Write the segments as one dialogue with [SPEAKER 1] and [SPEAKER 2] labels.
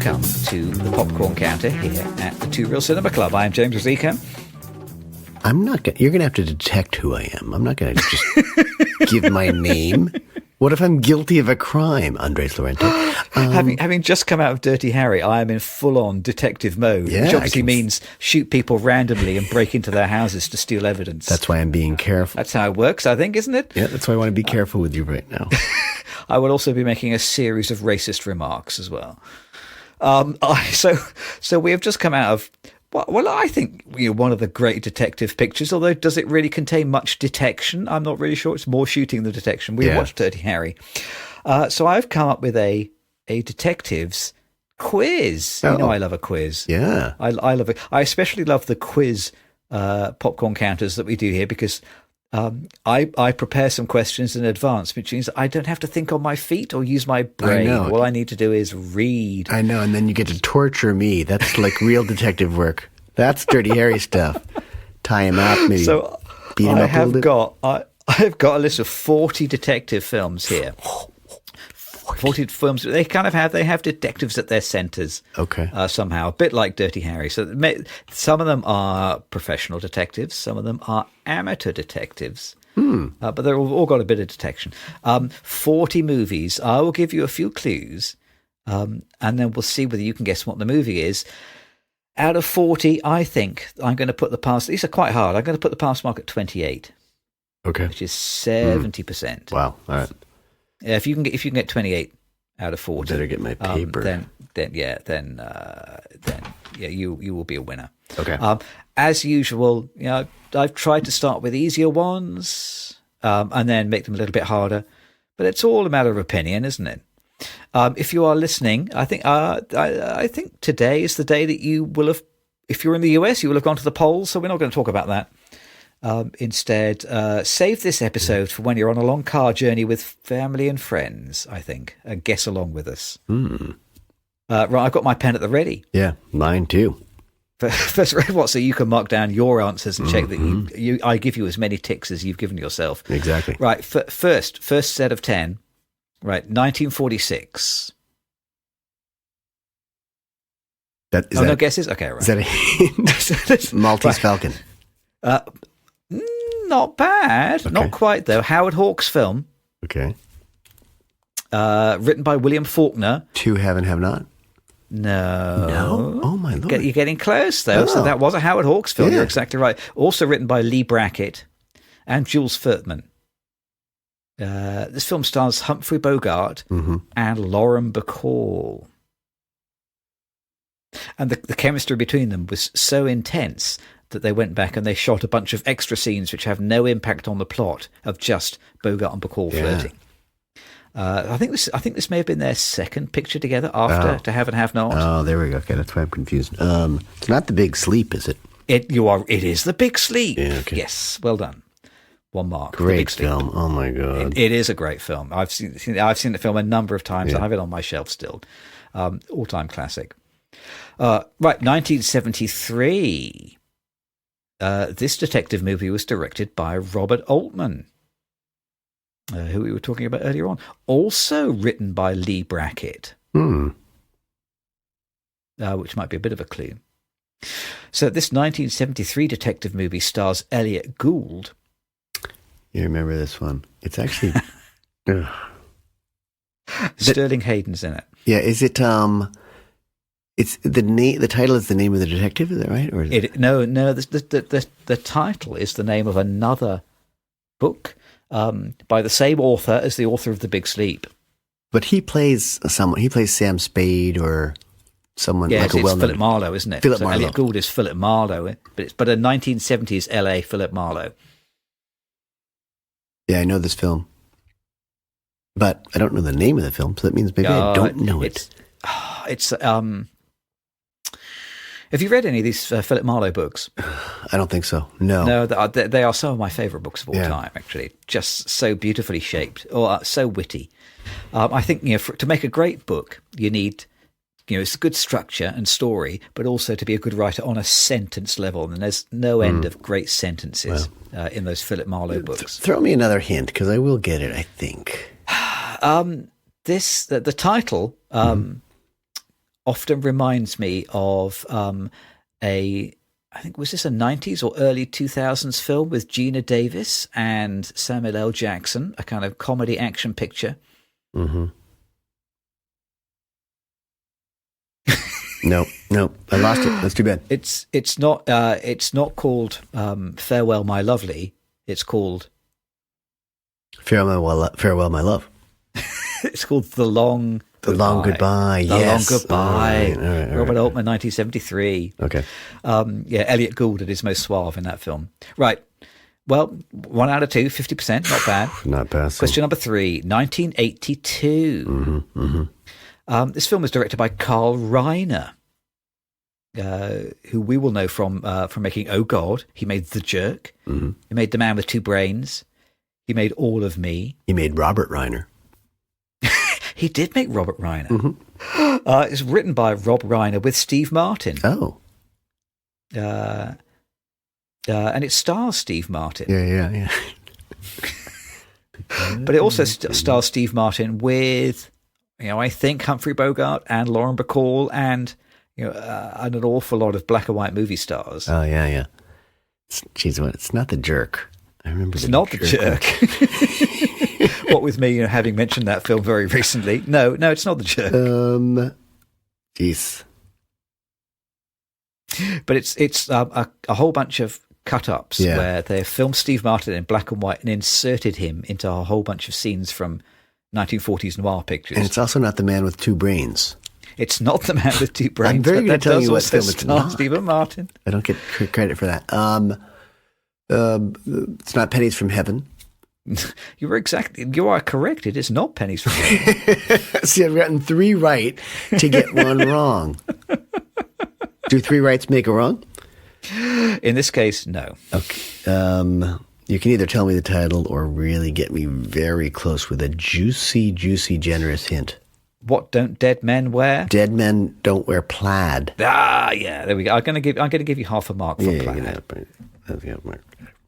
[SPEAKER 1] welcome to the Popcorn Counter here at the Two Real Cinema Club. I am James Rosico.
[SPEAKER 2] You're going to have to detect who I am. I'm not going to just give my name. What if I'm guilty of a crime, Andres Lorente?
[SPEAKER 1] Having just come out of Dirty Harry, I am in full-on detective mode, which obviously means shoot people randomly and break into their houses to steal evidence.
[SPEAKER 2] That's why I'm being careful.
[SPEAKER 1] That's how it works, I think, isn't it?
[SPEAKER 2] Yeah, that's why I want to be careful with you right now.
[SPEAKER 1] I will also be making a series of racist remarks as well. So we have just come out of, well, I think one of the great detective pictures, although does it really contain much detection? I'm not really sure. It's more shooting than detection. We watched Dirty Harry. So I've come up with a detective's quiz.
[SPEAKER 2] Oh.
[SPEAKER 1] I love a quiz.
[SPEAKER 2] Yeah.
[SPEAKER 1] I love it. I especially love the quiz popcorn counters that we do here because I prepare some questions in advance, which means I don't have to think on my feet or use my brain. All I need to do is read.
[SPEAKER 2] I know, and then you get to torture me. That's like real detective work. That's Dirty Harry stuff. Tie him up, maybe beat him up a little bit.
[SPEAKER 1] I've got a list of 40 detective films here. 40 films. They have detectives at their centres. Okay. Somehow, a bit like Dirty Harry. So some of them are professional detectives. Some of them are amateur detectives. But they're all got a bit of detection. 40 movies. I will give you a few clues, and then we'll see whether you can guess what the movie is. Out of 40, I think I'm going to put the pass. These are quite hard. I'm going to put the pass mark at 28.
[SPEAKER 2] Okay.
[SPEAKER 1] Which is 70%.
[SPEAKER 2] Wow. All right.
[SPEAKER 1] Yeah, if you can get 28 out of 40,
[SPEAKER 2] better get my paper.
[SPEAKER 1] Then you will be a winner.
[SPEAKER 2] Okay.
[SPEAKER 1] As usual, I've tried to start with easier ones, and then make them a little bit harder. But it's all a matter of opinion, isn't it? If you are listening, I think today is the day that you will have. If you're in the US, you will have gone to the polls. So we're not going to talk about that. Instead, save this episode for when you're on a long car journey with family and friends, I think, and guess along with us. Right, I've got my pen at the ready.
[SPEAKER 2] Yeah, mine too.
[SPEAKER 1] First, so you can mark down your answers and check that I give you as many ticks as you've given yourself.
[SPEAKER 2] Exactly.
[SPEAKER 1] Right, first set of 10. Right, 1946. No guesses? Okay, right.
[SPEAKER 2] Is that a hint? Maltese Falcon.
[SPEAKER 1] Not bad. Okay. Not quite, though. Howard Hawks' film.
[SPEAKER 2] Okay.
[SPEAKER 1] Written by William Faulkner.
[SPEAKER 2] To Have and Have Not?
[SPEAKER 1] No.
[SPEAKER 2] Oh, my Lord.
[SPEAKER 1] You're getting close, though. Oh. So that was a Howard Hawks film. Yeah. You're exactly right. Also written by Lee Brackett and Jules Furtman. This film stars Humphrey Bogart and Lauren Bacall. And the chemistry between them was so intense that they went back and they shot a bunch of extra scenes which have no impact on the plot of just Bogart and Bacall flirting. I think this may have been their second picture together after To Have and Have Not.
[SPEAKER 2] Oh, there we go. Okay, that's why I'm confused. It's not The Big Sleep, is it?
[SPEAKER 1] It is The Big Sleep.
[SPEAKER 2] Yeah, okay.
[SPEAKER 1] Yes, well done. 1 mark.
[SPEAKER 2] Great film. Oh my God.
[SPEAKER 1] It is a great film. I've seen the film a number of times. Yeah. I have it on my shelf still. All-time classic. Right, 1973. This detective movie was directed by Robert Altman, who we were talking about earlier on. Also written by Lee Brackett, which might be a bit of a clue. So this 1973 detective movie stars Elliot Gould.
[SPEAKER 2] You remember this one? It's actually
[SPEAKER 1] Sterling Hayden's in it.
[SPEAKER 2] Yeah, is it? It's the title is the name of the detective. Is that right? Or is it?
[SPEAKER 1] No. The title is the name of another book by the same author as the author of The Big Sleep.
[SPEAKER 2] But he plays someone. He plays Sam Spade or someone like a well-known.
[SPEAKER 1] It's Philip Marlowe, isn't it?
[SPEAKER 2] Philip Marlowe. Elliot
[SPEAKER 1] Gould is Philip Marlowe, but a 1970s LA Philip Marlowe.
[SPEAKER 2] Yeah, I know this film, but I don't know the name of the film, so that means maybe I don't know it.
[SPEAKER 1] It's have you read any of these Philip Marlowe books?
[SPEAKER 2] I don't think so. No.
[SPEAKER 1] They are some of my favourite books of all time. Actually, just so beautifully shaped, or so witty. I think to make a great book, you need it's a good structure and story, but also to be a good writer on a sentence level. And there's no end of great sentences in those Philip Marlowe books.
[SPEAKER 2] Throw me another hint, because I will get it, I think.
[SPEAKER 1] The title, often reminds me of I think, was this a 90s or early 2000s film with Gina Davis and Samuel L. Jackson, a kind of comedy action picture?
[SPEAKER 2] Mm-hmm. No, I lost it. That's too bad.
[SPEAKER 1] It's not called Farewell, My Lovely. It's called
[SPEAKER 2] Farewell, My Love.
[SPEAKER 1] It's called The Long
[SPEAKER 2] Goodbye.
[SPEAKER 1] The
[SPEAKER 2] Yes.
[SPEAKER 1] Long Goodbye.
[SPEAKER 2] All right.
[SPEAKER 1] Robert Altman, 1973.
[SPEAKER 2] Okay.
[SPEAKER 1] Elliot Gould at his most suave in that film. Right. Well, 1 out of 2, 50%, not bad.
[SPEAKER 2] Not bad.
[SPEAKER 1] Question number 3, 1982.
[SPEAKER 2] Mm-hmm.
[SPEAKER 1] This film was directed by Carl Reiner, who we will know from making Oh God. He made The Jerk.
[SPEAKER 2] Mm-hmm.
[SPEAKER 1] He made The Man with Two Brains. He made All of Me.
[SPEAKER 2] He made Robert Reiner.
[SPEAKER 1] He did make Robert Reiner.
[SPEAKER 2] Mm-hmm.
[SPEAKER 1] It's written by Rob Reiner with Steve Martin.
[SPEAKER 2] Oh.
[SPEAKER 1] And it stars Steve Martin.
[SPEAKER 2] Yeah.
[SPEAKER 1] But it also stars Steve Martin with, I think Humphrey Bogart and Lauren Bacall and, and an awful lot of black and white movie stars.
[SPEAKER 2] Oh, yeah. It's not The Jerk. I remember
[SPEAKER 1] it's not The Jerk. What with me, having mentioned that film very recently. No, it's not The Jerk.
[SPEAKER 2] Jeez.
[SPEAKER 1] But it's a whole bunch of cut-ups where they filmed Steve Martin in black and white and inserted him into a whole bunch of scenes from 1940s noir pictures.
[SPEAKER 2] And it's also not The Man with Two Brains.
[SPEAKER 1] It's not The Man with Two Brains.
[SPEAKER 2] I'm very good at telling you what film
[SPEAKER 1] it's not. Stephen Martin.
[SPEAKER 2] I don't get credit for that. It's not Pennies from Heaven.
[SPEAKER 1] You are correct. It is not Pennies from Heaven.
[SPEAKER 2] See, I've gotten 3 right to get 1 wrong. Do 3 rights make a wrong?
[SPEAKER 1] In this case, no.
[SPEAKER 2] Okay. You can either tell me the title or really get me very close with a juicy, generous hint.
[SPEAKER 1] What don't dead men wear?
[SPEAKER 2] Dead men don't wear plaid.
[SPEAKER 1] Yeah, there we go. I'm going to give you half a mark for plaid.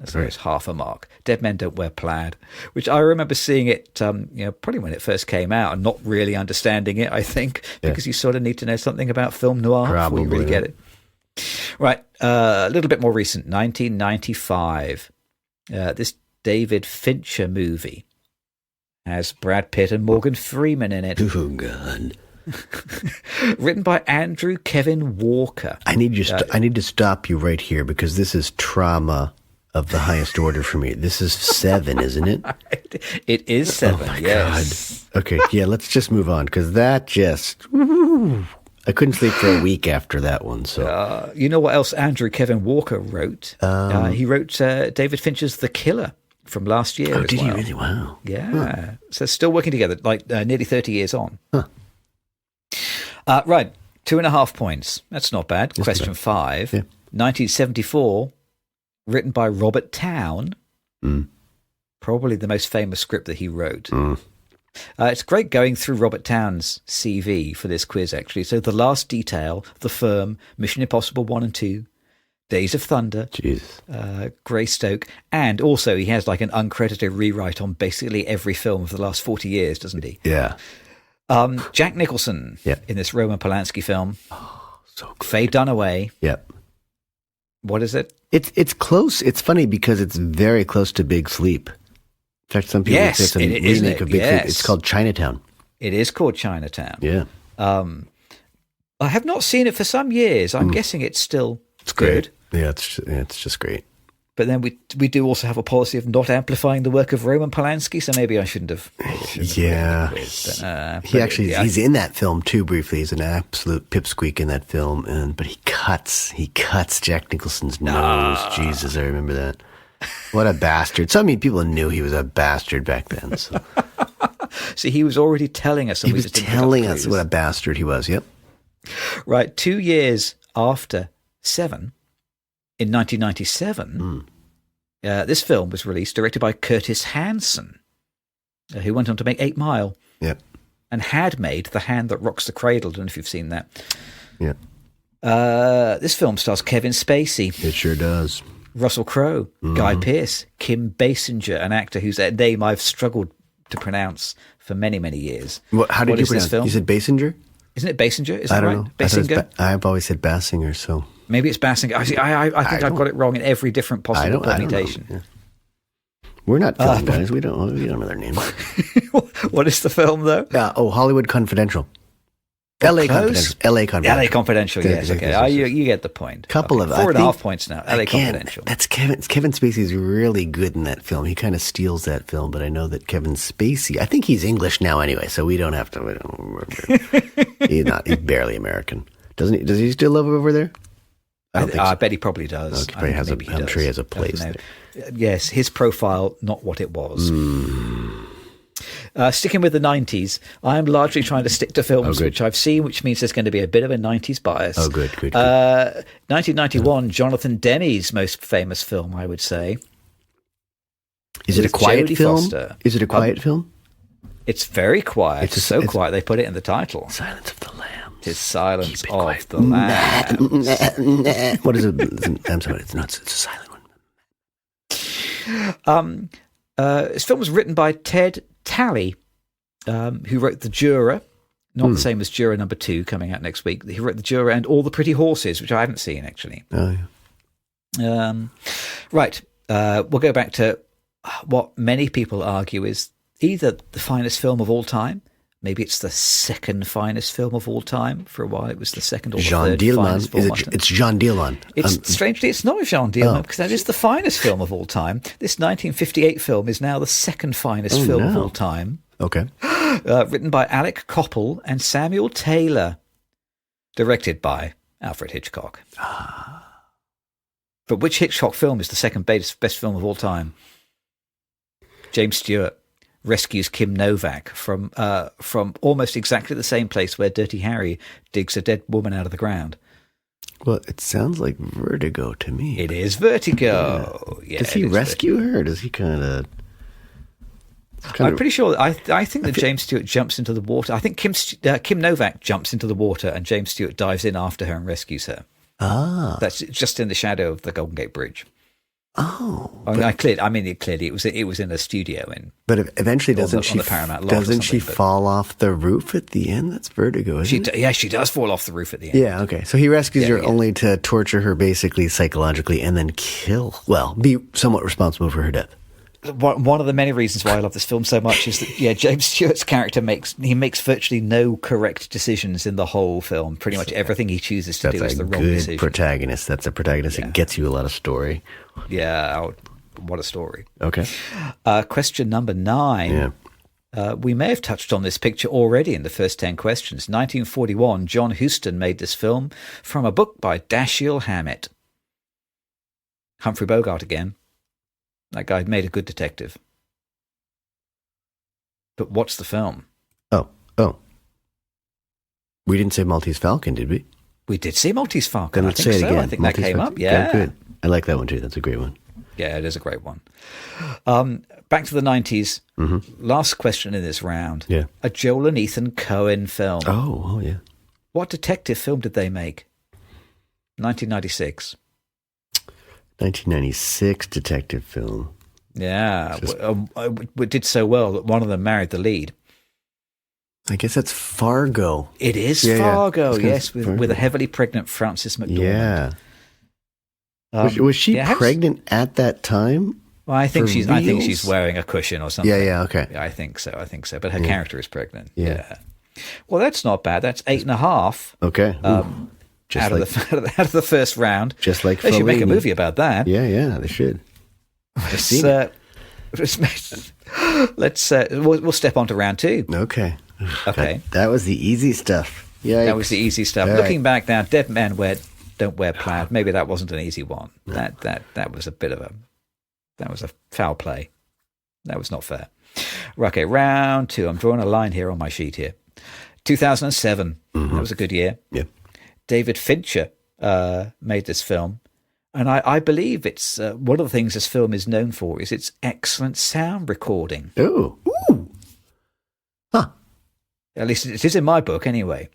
[SPEAKER 1] Sorry, it's half a mark. Dead Men Don't Wear Plaid, which I remember seeing it, probably when it first came out and not really understanding it, I think, because you sort of need to know something about film noir before you really get it. Right, a little bit more recent, 1995. This David Fincher movie has Brad Pitt and Morgan Freeman in it.
[SPEAKER 2] Oh, God.
[SPEAKER 1] Written by Andrew Kevin Walker.
[SPEAKER 2] I need to stop you right here because this is trauma of the highest order for me. This is 7, isn't it?
[SPEAKER 1] It is 7,
[SPEAKER 2] oh my
[SPEAKER 1] yes.
[SPEAKER 2] God. Okay, yeah, let's just move on because that just... I couldn't sleep for a week after that one. So
[SPEAKER 1] you know what else Andrew Kevin Walker wrote? He wrote David Fincher's The Killer from last year.
[SPEAKER 2] Oh, did he really? Wow.
[SPEAKER 1] Yeah.
[SPEAKER 2] Huh.
[SPEAKER 1] So still working together, like nearly 30 years on.
[SPEAKER 2] Huh.
[SPEAKER 1] Right, 2.5 points. That's not bad.
[SPEAKER 2] That's
[SPEAKER 1] Question 5.
[SPEAKER 2] Yeah.
[SPEAKER 1] 1974, written by Robert Towne.
[SPEAKER 2] Mm.
[SPEAKER 1] Probably the most famous script that he wrote.
[SPEAKER 2] Mm.
[SPEAKER 1] It's great going through Robert Towne's CV for this quiz, actually. So The Last Detail, The Firm, Mission Impossible 1 and 2, Days of Thunder, Greystoke, and also he has like an uncredited rewrite on basically every film of the last 40 years, doesn't he?
[SPEAKER 2] Yeah.
[SPEAKER 1] Jack Nicholson in this Roman Polanski film.
[SPEAKER 2] Oh, so good.
[SPEAKER 1] Faye Dunaway.
[SPEAKER 2] Yep.
[SPEAKER 1] What is it?
[SPEAKER 2] It's close. It's funny because it's very close to Big Sleep. In fact, some people say it's a remake of Big Sleep. It's called Chinatown.
[SPEAKER 1] It is called Chinatown.
[SPEAKER 2] Yeah.
[SPEAKER 1] I have not seen it for some years. I'm guessing it's good.
[SPEAKER 2] Great. Yeah, it's just great.
[SPEAKER 1] But then we do also have a policy of not amplifying the work of Roman Polanski, so maybe I shouldn't have.
[SPEAKER 2] He's in that film too briefly. He's an absolute pipsqueak in that film, but he cuts Jack Nicholson's nose. Jesus, I remember that. What a bastard! So people knew he was a bastard back then. So.
[SPEAKER 1] See, he was already telling us.
[SPEAKER 2] He was telling us what a bastard he was. Yep.
[SPEAKER 1] Right, 2 years after 7. In 1997, this film was released, directed by Curtis Hanson, who went on to make 8 Mile.
[SPEAKER 2] Yep.
[SPEAKER 1] And had made The Hand That Rocks the Cradle. I don't know if you've seen that.
[SPEAKER 2] Yeah.
[SPEAKER 1] This film stars Kevin Spacey.
[SPEAKER 2] It sure does.
[SPEAKER 1] Russell Crowe, Guy Pearce, Kim Basinger, an actor whose name I've struggled to pronounce for many, many years.
[SPEAKER 2] How did you pronounce it? You said Basinger?
[SPEAKER 1] Isn't it Basinger? Is
[SPEAKER 2] I
[SPEAKER 1] that
[SPEAKER 2] don't
[SPEAKER 1] right?
[SPEAKER 2] know.
[SPEAKER 1] Basinger?
[SPEAKER 2] I've always said Basinger, so
[SPEAKER 1] Maybe it's Basinger. I think I've got it wrong in every different possible permutation.
[SPEAKER 2] Yeah. We're not film guys. We don't know their names.
[SPEAKER 1] What is the film, though?
[SPEAKER 2] Hollywood Confidential. L.A. Confidential.
[SPEAKER 1] L.A. Confidential, yes. Okay, you get the point.
[SPEAKER 2] Couple of
[SPEAKER 1] 4.5 points now. L.A. Confidential.
[SPEAKER 2] That's Kevin Spacey's really good in that film. He kind of steals that film, but I know that Kevin Spacey, I think he's English now anyway, so we don't have to. He's barely American. Does he still live over there?
[SPEAKER 1] I bet he probably does.
[SPEAKER 2] I'm sure he has a place there.
[SPEAKER 1] Yes, his profile, not what it was. Sticking with the 90s, I am largely trying to stick to films which I've seen, which means there's going to be a bit of a 90s bias.
[SPEAKER 2] Oh, good.
[SPEAKER 1] 1991, Jonathan Denney's most famous film, I would say.
[SPEAKER 2] Is it a quiet film? Foster. Is it a quiet film?
[SPEAKER 1] It's very quiet. It's so quiet they put it in the title.
[SPEAKER 2] Silence of the Lambs.
[SPEAKER 1] It's Silence of the Lambs.
[SPEAKER 2] What is it? I'm sorry, it's not. It's a silent
[SPEAKER 1] one. This film was written by Ted Talley, who wrote The Juror, not the same as Juror number 2 coming out next week. He wrote The Juror and All the Pretty Horses, which I haven't seen actually.
[SPEAKER 2] Oh yeah.
[SPEAKER 1] Right. We'll go back to what many people argue is either the finest film of all time. Maybe it's the second finest film of all time. For a while, it was the second or the third finest film.
[SPEAKER 2] It's Jean Dielman.
[SPEAKER 1] Strangely, it's not Jean Dielman because that is the finest film of all time. This 1958 film is now the second finest film of all time.
[SPEAKER 2] Okay.
[SPEAKER 1] Written by Alec Koppel and Samuel Taylor. Directed by Alfred Hitchcock. But which Hitchcock film is the second best film of all time? James Stewart rescues Kim Novak from almost exactly the same place where Dirty Harry digs a dead woman out of the ground.
[SPEAKER 2] Well, it sounds like Vertigo to me.
[SPEAKER 1] It is Vertigo. Yeah.
[SPEAKER 2] Does he rescue her, or does he kind of...
[SPEAKER 1] I'm pretty sure. I think that James Stewart jumps into the water. I think Kim Novak jumps into the water and James Stewart dives in after her and rescues her. That's just in the shadow of the Golden Gate Bridge. Clearly it was in a studio
[SPEAKER 2] but eventually doesn't she fall off the roof at the end? That's Vertigo, isn't it?
[SPEAKER 1] Yeah, she does fall off the roof at the end.
[SPEAKER 2] Yeah, okay. So he rescues her only to torture her basically psychologically and then be somewhat responsible for her death.
[SPEAKER 1] One of the many reasons why I love this film so much is that James Stewart's character makes virtually no correct decisions in the whole film. Pretty much everything he chooses to do is the wrong decision.
[SPEAKER 2] Protagonist. That's a protagonist that gets you a lot of story.
[SPEAKER 1] Yeah, what a story.
[SPEAKER 2] Okay.
[SPEAKER 1] Question number 9.
[SPEAKER 2] Yeah.
[SPEAKER 1] We may have touched on this picture already in the first 10 questions. 1941, John Huston made this film from a book by Dashiell Hammett. Humphrey Bogart again. That guy made a good detective. But what's the film?
[SPEAKER 2] Oh. We didn't say Maltese Falcon, did we?
[SPEAKER 1] We did say Maltese Falcon.
[SPEAKER 2] Then let's say it again.
[SPEAKER 1] I think
[SPEAKER 2] Maltese
[SPEAKER 1] that came
[SPEAKER 2] Falcon.
[SPEAKER 1] up, yeah.
[SPEAKER 2] Good. I like that one too. That's a great one.
[SPEAKER 1] Yeah, it is a great one. Back to the 90s. Mm-hmm. Last question in this round.
[SPEAKER 2] Yeah. A
[SPEAKER 1] Joel and Ethan Coen film.
[SPEAKER 2] Oh, yeah.
[SPEAKER 1] What detective film did they make? 1996.
[SPEAKER 2] 1996 detective film.
[SPEAKER 1] Yeah, it did so well that one of them married the lead.
[SPEAKER 2] I guess that's Fargo.
[SPEAKER 1] It is Fargo, yes, with a heavily pregnant Frances McDormand.
[SPEAKER 2] Yeah. Was she pregnant at that time?
[SPEAKER 1] Well, I think she's wearing a cushion or something.
[SPEAKER 2] Yeah, okay.
[SPEAKER 1] Yeah, I think so. But her character is pregnant. Yeah. Well, that's not bad. That's 8.5.
[SPEAKER 2] Okay.
[SPEAKER 1] Out of the first round.
[SPEAKER 2] Just like
[SPEAKER 1] they should make a movie about that.
[SPEAKER 2] Yeah, they should.
[SPEAKER 1] We'll step on to round 2.
[SPEAKER 2] Okay. That was the easy stuff. Yeah,
[SPEAKER 1] that was the easy stuff. All Looking back now, Dead Men Don't Wear Plaid. Maybe that wasn't an easy one. No. That was a foul play. That was not fair. Okay, round 2. I'm drawing a line here on my sheet here. 2007. Mm-hmm. That was a good year.
[SPEAKER 2] Yeah.
[SPEAKER 1] David Fincher made this film. And I believe it's one of the things this film is known for is its excellent sound recording.
[SPEAKER 2] Ooh. Huh.
[SPEAKER 1] At least it is in my book anyway.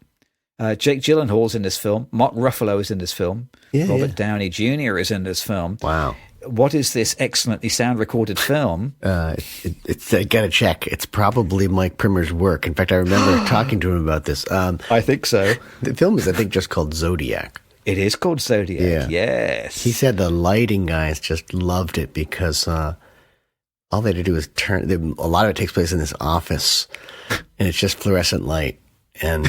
[SPEAKER 1] Jake Gyllenhaal's in this film. Mark Ruffalo is in this film. Robert Downey Jr. is in this film.
[SPEAKER 2] Wow.
[SPEAKER 1] what is this excellently sound recorded film?
[SPEAKER 2] It's I got to check. It's probably Mike Primmer's work. In fact, I remember talking to him about this.
[SPEAKER 1] I think so.
[SPEAKER 2] The film is, I think, just called Zodiac.
[SPEAKER 1] It is called Zodiac. Yeah. Yes.
[SPEAKER 2] He said the lighting guys just loved it because all they had to do is turn. A lot of it takes place in this office, and it's just fluorescent light. And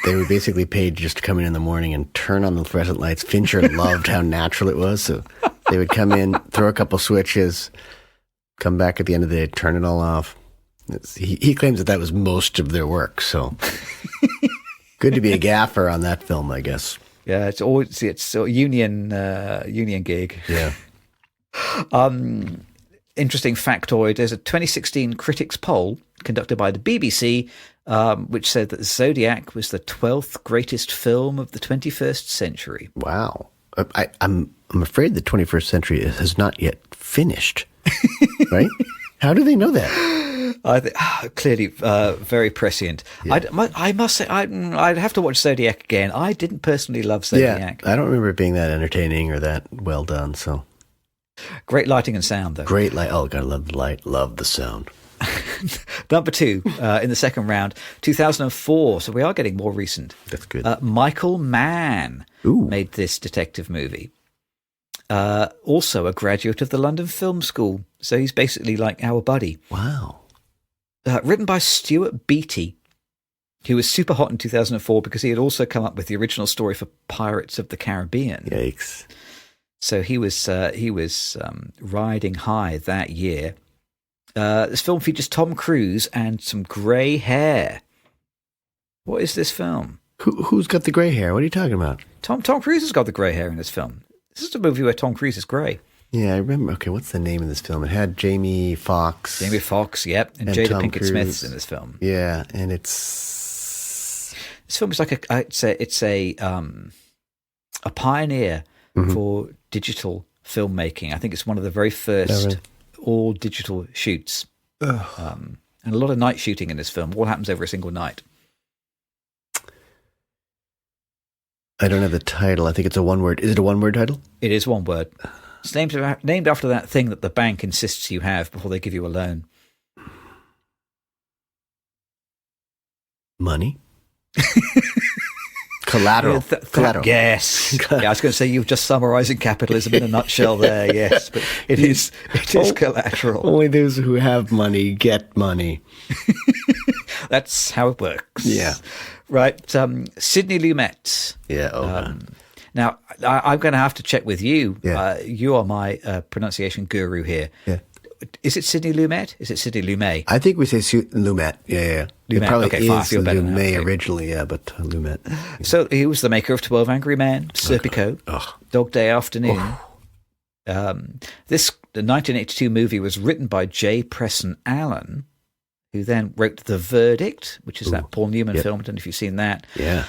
[SPEAKER 2] they were basically paid just to come in the morning and turn on the fluorescent lights. Fincher loved how natural it was, so they would come in, throw a couple switches, come back at the end of the day, turn it all off. He claims that was most of their work. So good to be a gaffer on that film, I guess.
[SPEAKER 1] Yeah, it's a union gig.
[SPEAKER 2] Yeah.
[SPEAKER 1] Interesting factoid. There's a 2016 critics poll conducted by the BBC, which said that Zodiac was the 12th greatest film of the 21st century.
[SPEAKER 2] Wow. I'm afraid the 21st century has not yet finished. Right? How do they know that?
[SPEAKER 1] Clearly, very prescient. Yeah. I must say, I'd have to watch Zodiac again. I didn't personally love Zodiac.
[SPEAKER 2] Yeah, I don't remember it being that entertaining or that well done. So
[SPEAKER 1] great lighting and sound, though.
[SPEAKER 2] Great light. Oh, gotta love the light. Love the sound.
[SPEAKER 1] Number 2 in the second round, 2004. So we are getting more recent.
[SPEAKER 2] That's good.
[SPEAKER 1] Michael Mann made this detective movie. Also a graduate of the London Film School. So he's basically like our buddy.
[SPEAKER 2] Wow.
[SPEAKER 1] Written by Stuart Beattie, who was super hot in 2004 because he had also come up with the original story for Pirates of the Caribbean.
[SPEAKER 2] Yikes.
[SPEAKER 1] So he was riding high that year. This film features Tom Cruise and some grey hair. What is this film?
[SPEAKER 2] Who's got the grey hair? What are you talking about?
[SPEAKER 1] Tom Cruise has got the grey hair in this film. This is a movie where Tom Cruise is grey.
[SPEAKER 2] Yeah, I remember. Okay, what's the name of this film? It had Jamie Foxx.
[SPEAKER 1] Jamie Foxx, yep. And Jada
[SPEAKER 2] Tom
[SPEAKER 1] Pinkett
[SPEAKER 2] Cruise.
[SPEAKER 1] Smith's in this film.
[SPEAKER 2] Yeah, and this
[SPEAKER 1] film is like it's a pioneer for digital filmmaking. I think it's one of the very first all digital shoots. And a lot of night shooting in this film. All happens over a single night.
[SPEAKER 2] I don't have the title. I think it's a one-word. Is it a one-word title?
[SPEAKER 1] It is one word. It's named after that thing that the bank insists you have before they give you a loan.
[SPEAKER 2] Money? Collateral. Collateral.
[SPEAKER 1] Yes. Yeah, I was going to say you're just summarising capitalism in a nutshell there, yes. But it is collateral.
[SPEAKER 2] Only those who have money get money.
[SPEAKER 1] That's how it works.
[SPEAKER 2] Yeah.
[SPEAKER 1] Right. Sidney Lumet.
[SPEAKER 2] Yeah.
[SPEAKER 1] Now, I'm going to have to check with you.
[SPEAKER 2] Yeah.
[SPEAKER 1] You are my pronunciation guru here.
[SPEAKER 2] Yeah.
[SPEAKER 1] Is it Sidney Lumet? Is it Sidney Lumet?
[SPEAKER 2] I think we say Lumet. Yeah.
[SPEAKER 1] Lumet.
[SPEAKER 2] It probably
[SPEAKER 1] okay, fine. I feel better now.
[SPEAKER 2] Lumet originally, yeah, but Lumet. Yeah.
[SPEAKER 1] So he was the maker of 12 Angry Men, Serpico, Dog Day Afternoon. The 1982 movie was written by J. Preston Allen, who then wrote The Verdict, which is that Paul Newman film. I don't know if you've seen that.
[SPEAKER 2] Yeah.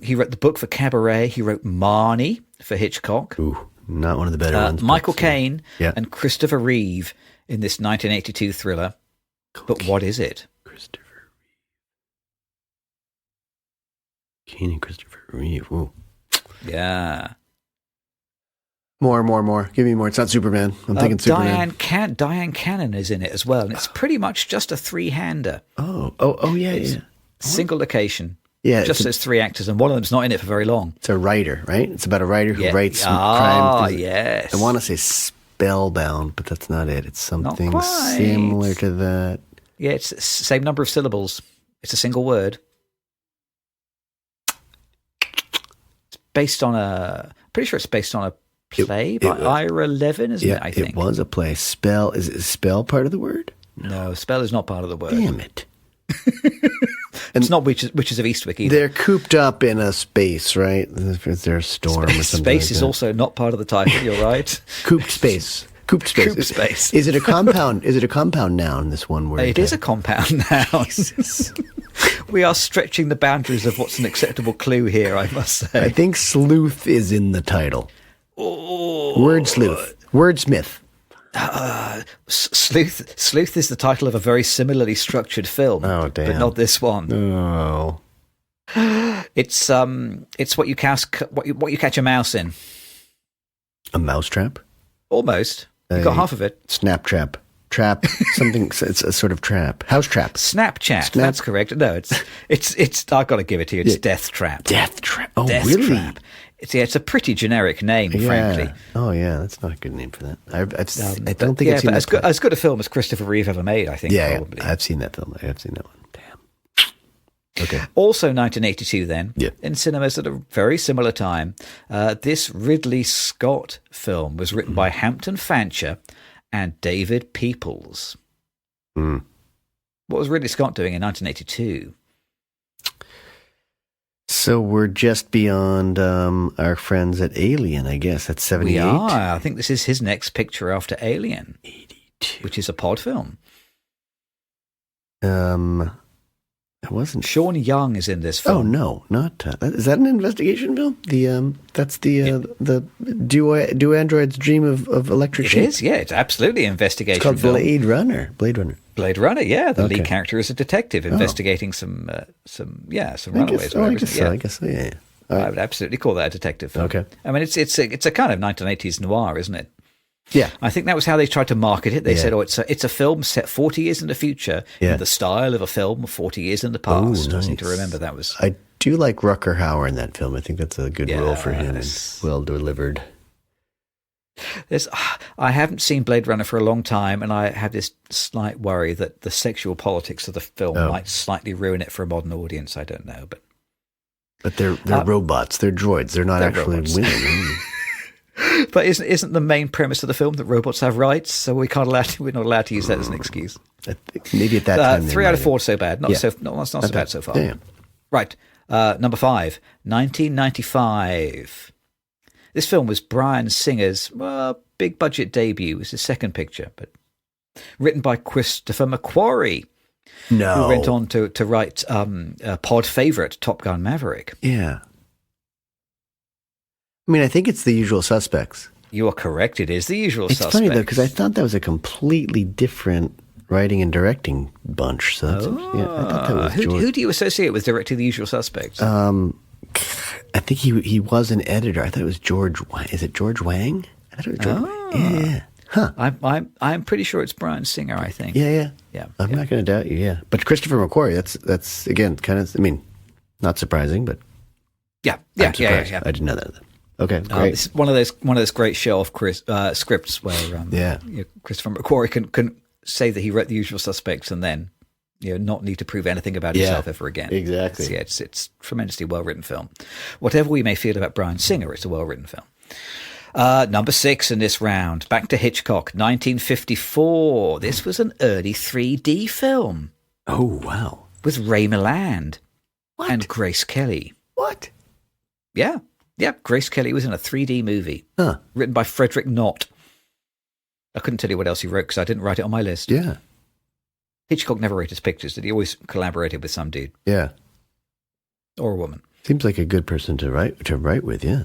[SPEAKER 1] He wrote the book for Cabaret. He wrote Marnie for Hitchcock.
[SPEAKER 2] Ooh, not one of the better ones.
[SPEAKER 1] Michael Caine and Christopher Reeve in this 1982 thriller. But what is it?
[SPEAKER 2] Christopher Reeve. Caine and Christopher Reeve. Ooh.
[SPEAKER 1] Yeah.
[SPEAKER 2] More. Give me more. It's not Superman. I'm thinking Superman.
[SPEAKER 1] Diane Cannon is in it as well, and it's pretty much just a three-hander.
[SPEAKER 2] Oh, yeah.
[SPEAKER 1] Single location.
[SPEAKER 2] Yeah.
[SPEAKER 1] Just those three actors, and one of them's not in it for very long.
[SPEAKER 2] It's a writer, right? It's about a writer who writes crime things.
[SPEAKER 1] Yes.
[SPEAKER 2] I want to say Spellbound, but that's not it. It's something similar to that.
[SPEAKER 1] Yeah, it's the same number of syllables. It's a single word. It's based on pretty sure it's based on a play by Ira Levin, isn't it? I think
[SPEAKER 2] it was a play. Is spell part of the word?
[SPEAKER 1] No, spell is not part of the word.
[SPEAKER 2] Damn it!
[SPEAKER 1] And it's not Witches of Eastwick either.
[SPEAKER 2] They're cooped up in a space, right? Is there a storm or something?
[SPEAKER 1] Space is also not part of the title. You're right.
[SPEAKER 2] Cooped space. Cooped space. Is it a compound? Is it a compound noun? This one word.
[SPEAKER 1] It is a compound noun. We are stretching the boundaries of what's an acceptable clue here, I must say.
[SPEAKER 2] I think sleuth is in the title. Word sleuth. Wordsmith.
[SPEAKER 1] Sleuth is the title of a very similarly structured film.
[SPEAKER 2] Oh, damn.
[SPEAKER 1] But not this one.
[SPEAKER 2] Oh.
[SPEAKER 1] It's what you catch a mouse in.
[SPEAKER 2] A mousetrap?
[SPEAKER 1] Almost. You got half of it.
[SPEAKER 2] Snap trap. Trap, something, it's a sort of trap. House trap.
[SPEAKER 1] Snapchat, that's correct. No, it's I've got to give it to you. It's Death Trap.
[SPEAKER 2] Death Trap. Oh,
[SPEAKER 1] Death
[SPEAKER 2] really?
[SPEAKER 1] Trap. It's a pretty generic name, frankly.
[SPEAKER 2] Oh, yeah, that's not a good name for that. I don't think I've seen that.
[SPEAKER 1] As good a film as Christopher Reeve ever made, I think, probably.
[SPEAKER 2] Yeah, I've seen that film. I've seen that one. Damn. Okay.
[SPEAKER 1] Also 1982 then, in cinemas at a very similar time, this Ridley Scott film was written by Hampton Fancher and David Peoples. What was Ridley Scott doing in 1982?
[SPEAKER 2] So we're just beyond our friends at Alien, I guess. That's 78.
[SPEAKER 1] We are. I think this is his next picture after Alien.
[SPEAKER 2] 82.
[SPEAKER 1] Which is a pod film.
[SPEAKER 2] It wasn't.
[SPEAKER 1] Sean Young is in this film.
[SPEAKER 2] Oh no, not is that an investigation film? That's the do androids dream of electric sheep?
[SPEAKER 1] It is, yeah. It's absolutely an investigation.
[SPEAKER 2] It's called
[SPEAKER 1] film.
[SPEAKER 2] Blade Runner. Yeah,
[SPEAKER 1] the lead character is a detective investigating some runaways.
[SPEAKER 2] I guess so. Yeah. Right.
[SPEAKER 1] I would absolutely call that a detective film.
[SPEAKER 2] Okay.
[SPEAKER 1] I mean, it's a kind of 1980s noir, isn't it?
[SPEAKER 2] Yeah,
[SPEAKER 1] I think that was how they tried to market it. They said, "Oh, it's a film set 40 years in the future in the style of a film 40 years in the past." I seem to remember that was.
[SPEAKER 2] I do like Rutger Hauer in that film. I think that's a good role for him and well delivered.
[SPEAKER 1] I haven't seen Blade Runner for a long time, and I have this slight worry that the sexual politics of the film might slightly ruin it for a modern audience. I don't know, but
[SPEAKER 2] they're robots. They're droids. They're not actually women.
[SPEAKER 1] But isn't the main premise of the film that robots have rights? So we're not allowed to use that as an excuse.
[SPEAKER 2] Maybe at that time.
[SPEAKER 1] 3 out of 4 so bad. Not so bad so far.
[SPEAKER 2] Yeah.
[SPEAKER 1] Right. Number 5, 1995. This film was Bryan Singer's big budget debut. It was his second picture, but written by Christopher McQuarrie.
[SPEAKER 2] No.
[SPEAKER 1] Who went on to write pod favorite Top Gun Maverick.
[SPEAKER 2] Yeah. I mean, I think it's The Usual Suspects.
[SPEAKER 1] You are correct. It is The Usual Suspects.
[SPEAKER 2] It's funny, though, because I thought that was a completely different writing and directing bunch. So I thought that was
[SPEAKER 1] who do you associate with directing The Usual Suspects?
[SPEAKER 2] I think he was an editor. I thought it was George. Is it George Wang? I thought it was George. Yeah. Huh.
[SPEAKER 1] I'm pretty sure it's Bryan Singer. I think.
[SPEAKER 2] Yeah. I'm not going to doubt you. Yeah, but Christopher McQuarrie. That's again kind of. I mean, not surprising, but
[SPEAKER 1] yeah.
[SPEAKER 2] I didn't know that. Okay, great.
[SPEAKER 1] It's one of those great show-off scripts where Christopher McQuarrie can say that he wrote The Usual Suspects and then not need to prove anything about himself ever again.
[SPEAKER 2] Exactly.
[SPEAKER 1] So, it's a tremendously well-written film. Whatever we may feel about Bryan Singer, it's a well-written film. Number 6 in this round, back to Hitchcock, 1954. This was an early 3D film.
[SPEAKER 2] Oh, wow.
[SPEAKER 1] With Ray Milland.
[SPEAKER 2] What?
[SPEAKER 1] And Grace Kelly.
[SPEAKER 2] What?
[SPEAKER 1] Yeah, Grace Kelly was in a 3D movie written by Frederick Knott. I couldn't tell you what else he wrote because I didn't write it on my list.
[SPEAKER 2] Yeah.
[SPEAKER 1] Hitchcock never wrote his pictures. Did he? Always collaborated with some dude.
[SPEAKER 2] Yeah.
[SPEAKER 1] Or a woman.
[SPEAKER 2] Seems like a good person to write with, yeah.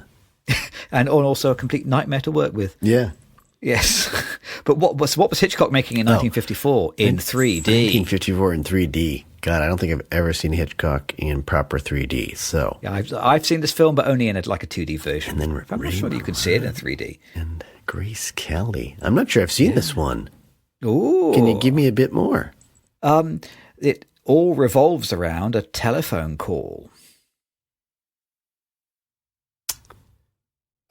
[SPEAKER 1] And also a complete nightmare to work with.
[SPEAKER 2] Yeah.
[SPEAKER 1] Yes. But what was Hitchcock making in 1954 in 3D?
[SPEAKER 2] 1954 in 3D. God, I don't think I've ever seen Hitchcock in proper 3D. So
[SPEAKER 1] yeah, I've seen this film, but only in a 2D version.
[SPEAKER 2] And then
[SPEAKER 1] I'm not sure you can see it in 3D.
[SPEAKER 2] And Grace Kelly. I'm not sure I've seen this one.
[SPEAKER 1] Ooh.
[SPEAKER 2] Can you give me a bit more?
[SPEAKER 1] It all revolves around a telephone call.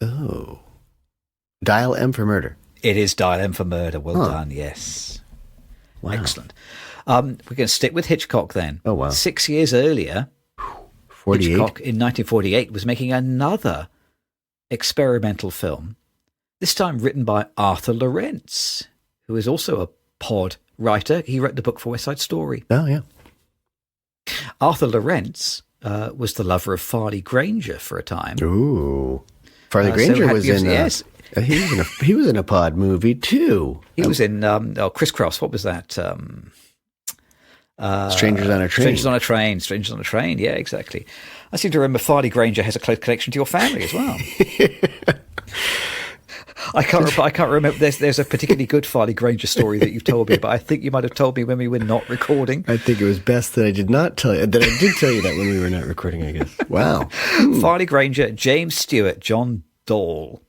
[SPEAKER 2] Oh. Dial M for Murder.
[SPEAKER 1] It is Dial M for Murder. Well done, yes. Wow. Excellent. We're going to stick with Hitchcock then.
[SPEAKER 2] Oh, wow.
[SPEAKER 1] 6 years earlier,
[SPEAKER 2] 48?
[SPEAKER 1] Hitchcock in 1948 was making another experimental film, this time written by Arthur Lawrence, who is also a pod writer. He wrote the book for West Side Story.
[SPEAKER 2] Oh, yeah.
[SPEAKER 1] Arthur Lawrence was the lover of Farley Granger for a time.
[SPEAKER 2] Ooh. Farley Granger was in... Yes. He was in a pod movie, too.
[SPEAKER 1] He was in Crisscross. What was that?
[SPEAKER 2] Strangers on a Train.
[SPEAKER 1] Strangers on a Train. Yeah, exactly. I seem to remember Farley Granger has a close connection to your family as well. I can't remember. There's a particularly good Farley Granger story that you've told me, but I think you might have told me when we were not recording.
[SPEAKER 2] I think it was best that I did not tell you. That I did tell you that when we were not recording, I guess. Wow.
[SPEAKER 1] Farley Granger, James Stewart, John Dole.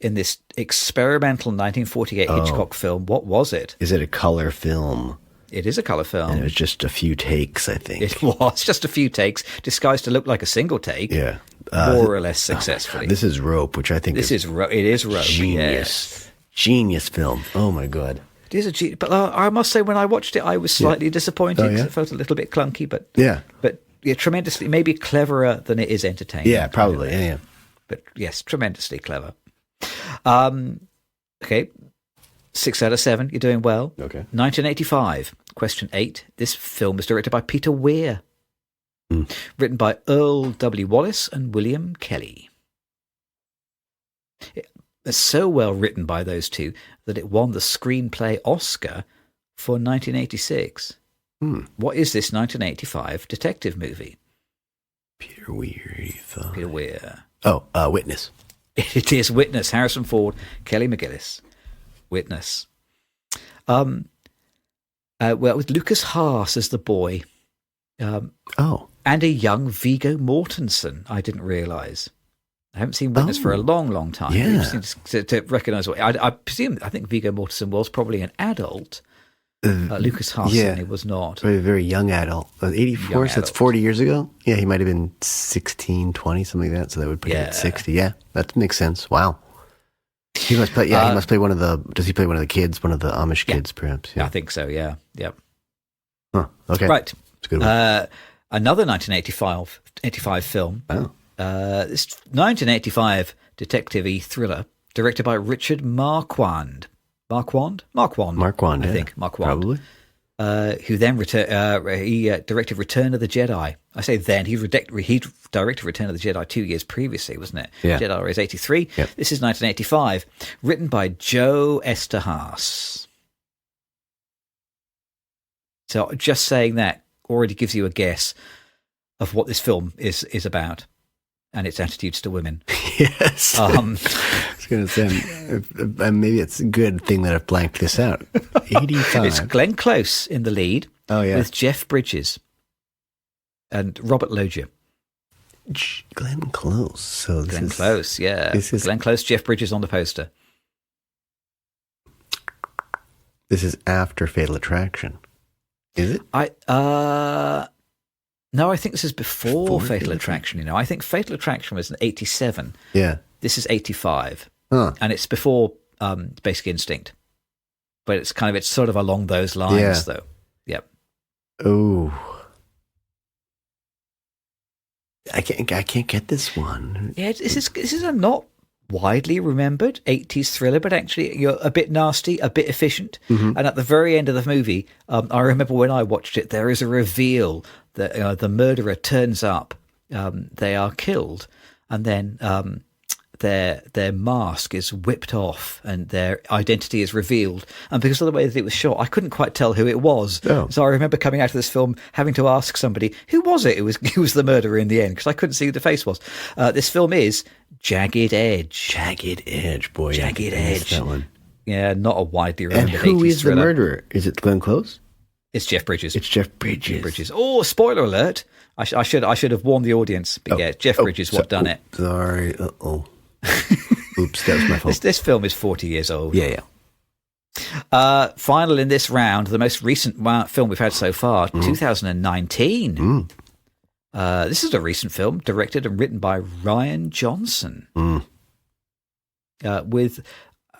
[SPEAKER 1] in this experimental 1948 Hitchcock film. What was it?
[SPEAKER 2] Is it a color film?
[SPEAKER 1] It is a color film.
[SPEAKER 2] And it was just a few takes, I think.
[SPEAKER 1] It was just a few takes, disguised to look like a single take.
[SPEAKER 2] Yeah.
[SPEAKER 1] More or less successfully.
[SPEAKER 2] This is Rope, which I think
[SPEAKER 1] it is Rope.
[SPEAKER 2] Genius.
[SPEAKER 1] Yes.
[SPEAKER 2] Genius film. Oh, my God.
[SPEAKER 1] It is a genius. But I must say, when I watched it, I was slightly disappointed because it felt a little bit clunky, but tremendously, maybe cleverer than it is entertaining.
[SPEAKER 2] Yeah, probably. Yeah.
[SPEAKER 1] But yes, tremendously clever. Okay. 6 out of 7. You're doing well.
[SPEAKER 2] Okay.
[SPEAKER 1] 1985. Question 8. This film was directed by Peter Weir. Written by Earl W. Wallace and William Kelly. It's so well written by those two that it won the Screenplay Oscar for 1986. What is this 1985 detective movie?
[SPEAKER 2] Peter Weir.
[SPEAKER 1] Peter Weir.
[SPEAKER 2] Oh, Witness.
[SPEAKER 1] It is Witness. Harrison Ford, Kelly McGillis. Witness. With Lucas Haas as the boy. And a young Viggo Mortensen, I didn't realise. I haven't seen Witness for a long, long time.
[SPEAKER 2] Yeah.
[SPEAKER 1] To recognise what I think Viggo Mortensen was probably an adult. Lucas Haas certainly was not.
[SPEAKER 2] Very, very young adult. 84, so that's 40 years ago? Yeah, he might have been 16, 20, something like that. So that would put him at 60. Yeah, that makes sense. Wow. He must play. Yeah, he must play one of the. Does he play one of the kids? One of the Amish kids, perhaps? Yeah,
[SPEAKER 1] I think so. Yeah. Yep.
[SPEAKER 2] Huh. Okay.
[SPEAKER 1] Right.
[SPEAKER 2] It's a good one.
[SPEAKER 1] Another 1985 film.
[SPEAKER 2] Oh.
[SPEAKER 1] This 1985 detective-y thriller directed by Richard Marquand. Marquand, I think. Marquand.
[SPEAKER 2] Probably.
[SPEAKER 1] Who then directed Return of the Jedi. I say then, he directed Return of the Jedi 2 years previously, wasn't it?
[SPEAKER 2] Yeah.
[SPEAKER 1] Jedi is 83.
[SPEAKER 2] Yep.
[SPEAKER 1] This is 1985, written by Joe Esterhaas. So just saying that already gives you a guess of what this film is about and its attitudes to women.
[SPEAKER 2] Yes. I was going to say, maybe it's a good thing that I've blanked this out. 85.
[SPEAKER 1] It's Glenn Close in the lead.
[SPEAKER 2] Oh, yeah.
[SPEAKER 1] With Jeff Bridges and Robert Loggia.
[SPEAKER 2] Glenn Close. So
[SPEAKER 1] Glenn Close, yeah. Glenn Close, Jeff Bridges on the poster.
[SPEAKER 2] This is after Fatal Attraction. Is it?
[SPEAKER 1] No, I think this is before Fatal Attraction. I think Fatal Attraction was in 87.
[SPEAKER 2] Yeah.
[SPEAKER 1] This is 85.
[SPEAKER 2] Huh.
[SPEAKER 1] And it's before Basic Instinct. But it's sort of along those lines, though. Yep.
[SPEAKER 2] Oh. I can't get this one.
[SPEAKER 1] Yeah, this is a not widely remembered 80s thriller, but actually you're a bit nasty, a bit efficient. Mm-hmm. And at the very end of the movie, I remember when I watched it, there is a reveal that the murderer turns up, they are killed, and then their mask is whipped off and their identity is revealed. And because of the way that it was shot, I couldn't quite tell who it was. Oh. So I remember coming out of this film having to ask somebody, who was it? It was the murderer in the end, because I couldn't see who the face was. This film is Jagged Edge.
[SPEAKER 2] Jagged Edge, boy.
[SPEAKER 1] Jagged Edge.
[SPEAKER 2] That one.
[SPEAKER 1] Yeah, not a widely remembered 80s
[SPEAKER 2] And who is
[SPEAKER 1] thriller.
[SPEAKER 2] the murderer? Is it Glenn Close?
[SPEAKER 1] It's Jeff Bridges.
[SPEAKER 2] It's Jeff Bridges.
[SPEAKER 1] Oh, spoiler alert! I should have warned the audience. But yeah, Jeff Bridges done it.
[SPEAKER 2] Sorry. Uh-oh. Oops, that was my fault.
[SPEAKER 1] This film is 40 years old.
[SPEAKER 2] Yeah.
[SPEAKER 1] Final in this round, the most recent film we've had so far, 2019. This is a recent film, directed and written by Ryan Johnson, with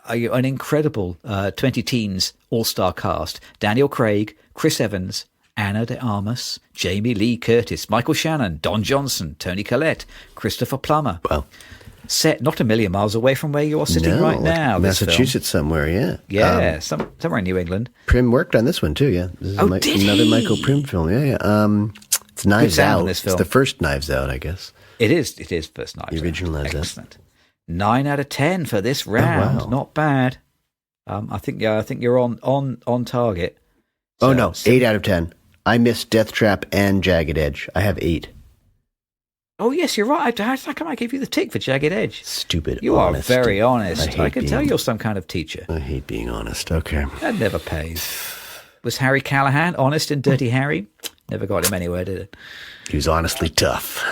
[SPEAKER 1] an incredible 20-teens all-star cast: Daniel Craig, Chris Evans, Anna de Armas, Jamie Lee Curtis, Michael Shannon, Don Johnson, Toni Collette, Christopher Plummer.
[SPEAKER 2] Wow.
[SPEAKER 1] Set not a million miles away from where you are sitting right now.
[SPEAKER 2] Massachusetts somewhere, yeah.
[SPEAKER 1] Yeah, somewhere in New England.
[SPEAKER 2] Prim worked on this one too, yeah. This is another Michael Prim film, yeah. It's Knives Out. It's the first Knives Out, I guess.
[SPEAKER 1] It is first Knives Out.
[SPEAKER 2] The original Knives Out.
[SPEAKER 1] Excellent. 9 out of 10 for this round. Oh, wow. Not bad. I think you're on target.
[SPEAKER 2] So, no, 8 out of 10. I missed Death Trap and Jagged Edge. I have 8.
[SPEAKER 1] Oh, yes, you're right. How come I gave you the tick for Jagged Edge?
[SPEAKER 2] Stupid.
[SPEAKER 1] You are very honest. I can tell you're some kind of teacher.
[SPEAKER 2] I hate being honest. Okay.
[SPEAKER 1] That never pays. Was Harry Callahan honest in Dirty Harry? Never got him anywhere, did it?
[SPEAKER 2] He was honestly tough.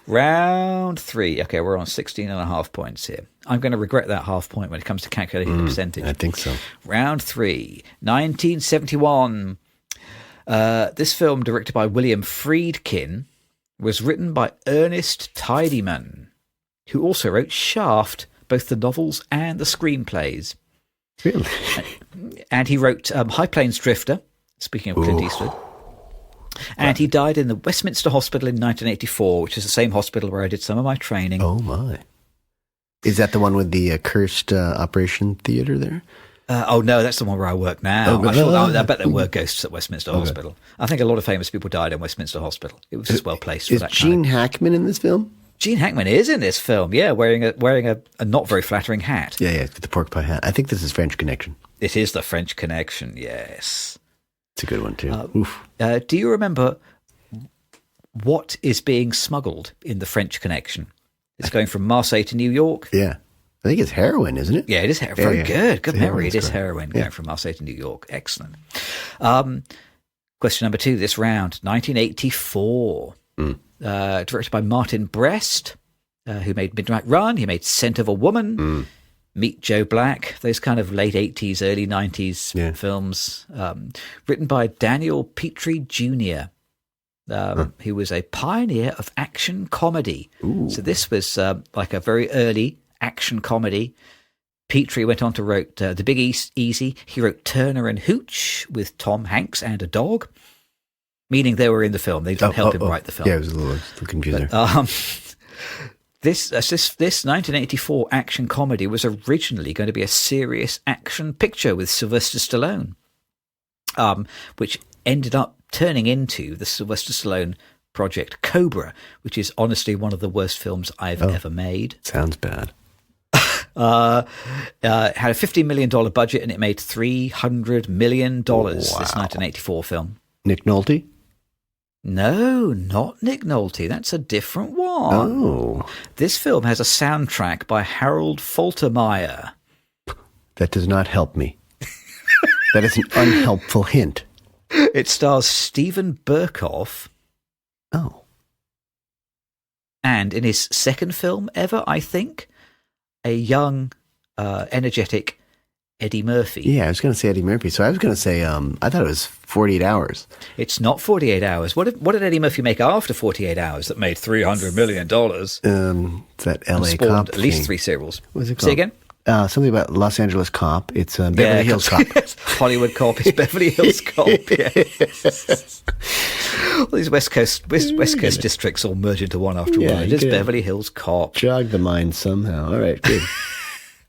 [SPEAKER 1] Round 3. Okay, we're on 16.5 points here. I'm going to regret that half point when it comes to calculating the percentage.
[SPEAKER 2] I think so.
[SPEAKER 1] Round 3. 1971. This film, directed by William Friedkin, was written by Ernest Tidyman, who also wrote Shaft, both the novels and the screenplays.
[SPEAKER 2] Really?
[SPEAKER 1] And he wrote High Plains Drifter, speaking of Clint Eastwood. And he died in the Westminster Hospital in 1984, which is the same hospital where I did some of my training.
[SPEAKER 2] Oh, my. Is that the one with the cursed operation theater there?
[SPEAKER 1] No, that's the one where I work now. I bet there were ghosts at Westminster Hospital. I think a lot of famous people died in Westminster Hospital. It was just well placed for that.
[SPEAKER 2] Is Gene Hackman in this film?
[SPEAKER 1] Gene Hackman is in this film, yeah, wearing a not very flattering hat.
[SPEAKER 2] Yeah, the pork pie hat. I think this is French Connection.
[SPEAKER 1] It is the French Connection, yes.
[SPEAKER 2] It's a good one, too.
[SPEAKER 1] Do you remember what is being smuggled in the French Connection? It's going from Marseille to New York.
[SPEAKER 2] Yeah. I think it's heroin, isn't it?
[SPEAKER 1] Yeah, it is heroin. Very good. Good memory. It is heroin going from Marseille to New York. Excellent. Question number 2 this round. 1984. Directed by Martin Brest, who made Midnight Run. He made Scent of a Woman, Meet Joe Black, those kind of late 80s, early 90s films. Written by Daniel Petrie Jr., who was a pioneer of action comedy. Ooh. So this was like a very early action comedy. Petrie went on to write The Big Easy. He wrote Turner and Hooch with Tom Hanks and a dog, meaning they were in the film. They didn't help him write the film.
[SPEAKER 2] Yeah, it was a little confusing.
[SPEAKER 1] This 1984 action comedy was originally going to be a serious action picture with Sylvester Stallone, which ended up turning into the Sylvester Stallone project Cobra, which is honestly one of the worst films I've ever made.
[SPEAKER 2] Sounds bad.
[SPEAKER 1] Had a $50 million budget and it made $300 million, this 1984 film.
[SPEAKER 2] Nick Nolte?
[SPEAKER 1] No, not Nick Nolte. That's a different one.
[SPEAKER 2] Oh.
[SPEAKER 1] This film has a soundtrack by Harold Faltermeyer.
[SPEAKER 2] That does not help me. That is an unhelpful hint.
[SPEAKER 1] It stars Steven Berkoff.
[SPEAKER 2] Oh.
[SPEAKER 1] And in his second film ever, I think, a young, energetic Eddie Murphy.
[SPEAKER 2] Yeah, I was going to say Eddie Murphy. So I was going to say, I thought it was 48 Hours.
[SPEAKER 1] It's not 48 Hours. What did Eddie Murphy make after 48 Hours that made $300 million?
[SPEAKER 2] It's that L.A. Cop
[SPEAKER 1] at least
[SPEAKER 2] thing.
[SPEAKER 1] 3 sequels.
[SPEAKER 2] What is it called?
[SPEAKER 1] Say again?
[SPEAKER 2] Something about Los Angeles Cop. It's Beverly Hills Cop.
[SPEAKER 1] Hollywood Cop is Beverly Hills Cop. Yes. All these West Coast districts all merge into one after one. It is Beverly Hills Cop.
[SPEAKER 2] Jog the mind somehow. All right, good.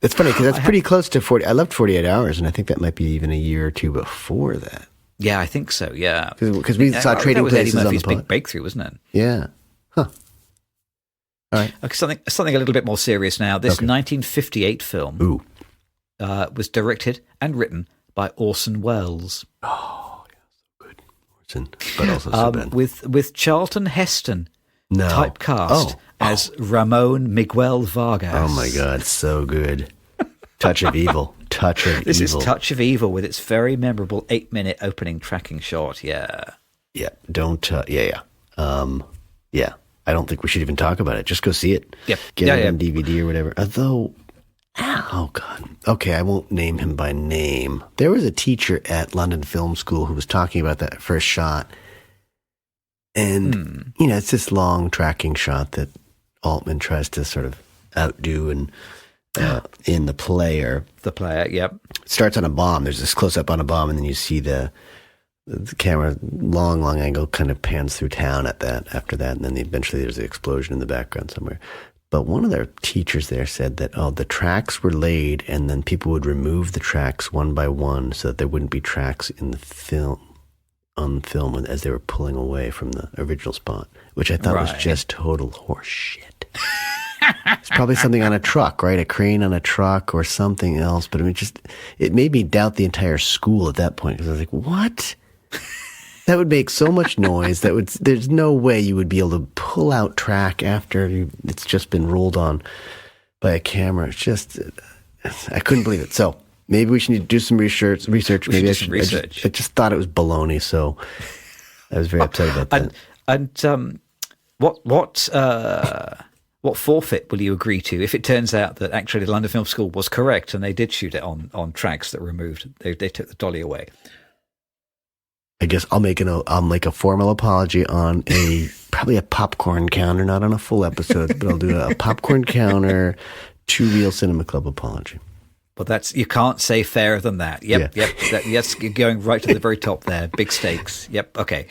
[SPEAKER 2] It's funny because that's pretty close to 40. I loved 48 Hours, and I think that might be even a year or two before that.
[SPEAKER 1] Yeah, I think so, yeah.
[SPEAKER 2] Because we saw Trading Places
[SPEAKER 1] Eddie
[SPEAKER 2] on the
[SPEAKER 1] Murphy's big breakthrough, wasn't it?
[SPEAKER 2] Yeah. Huh. All right.
[SPEAKER 1] Okay, something a little bit more serious now. This 1958 film was directed and written by Orson Welles.
[SPEAKER 2] Oh, yeah, so good. Orson, but also so bad.
[SPEAKER 1] With Charlton Heston typecast as Ramon Miguel Vargas.
[SPEAKER 2] Oh, my God, so good. Touch of Evil.
[SPEAKER 1] This is Touch of Evil with its very memorable 8-minute opening tracking shot. Yeah.
[SPEAKER 2] Yeah. Don't. Yeah. Yeah. I don't think we should even talk about it. Just go see it.
[SPEAKER 1] Yep.
[SPEAKER 2] Get it on DVD or whatever. Although, oh God. Okay, I won't name him by name. There was a teacher at London Film School who was talking about that first shot. And, it's this long tracking shot that Altman tries to sort of outdo and in The Player.
[SPEAKER 1] The Player, yep.
[SPEAKER 2] It starts on a bomb. There's this close-up on a bomb, and then you see the camera, long angle, kind of pans through town after that, and then eventually there's an explosion in the background somewhere. But one of their teachers there said that, the tracks were laid, and then people would remove the tracks one by one so that there wouldn't be tracks in the film, on film as they were pulling away from the original spot, which I thought was just total horse shit. It's probably something on a truck, right? A crane on a truck or something else. But I mean, it made me doubt the entire school at that point because I was like, what? That would make so much noise. There's no way you would be able to pull out track after it's just been rolled on by a camera. It's just, I couldn't believe it. So maybe we should do some research. Maybe I just thought it was baloney. So I was very upset about that.
[SPEAKER 1] And what forfeit will you agree to if it turns out that actually the London Film School was correct and they did shoot it on tracks that were removed? They took the dolly away.
[SPEAKER 2] I guess I'll make a formal apology on probably a popcorn counter, not on a full episode, but I'll do a popcorn counter, 2 Real Cinema Club apology.
[SPEAKER 1] Well, you can't say fairer than that. Yep. Yes, you're going right to the very top there. Big stakes. Yep. Okay.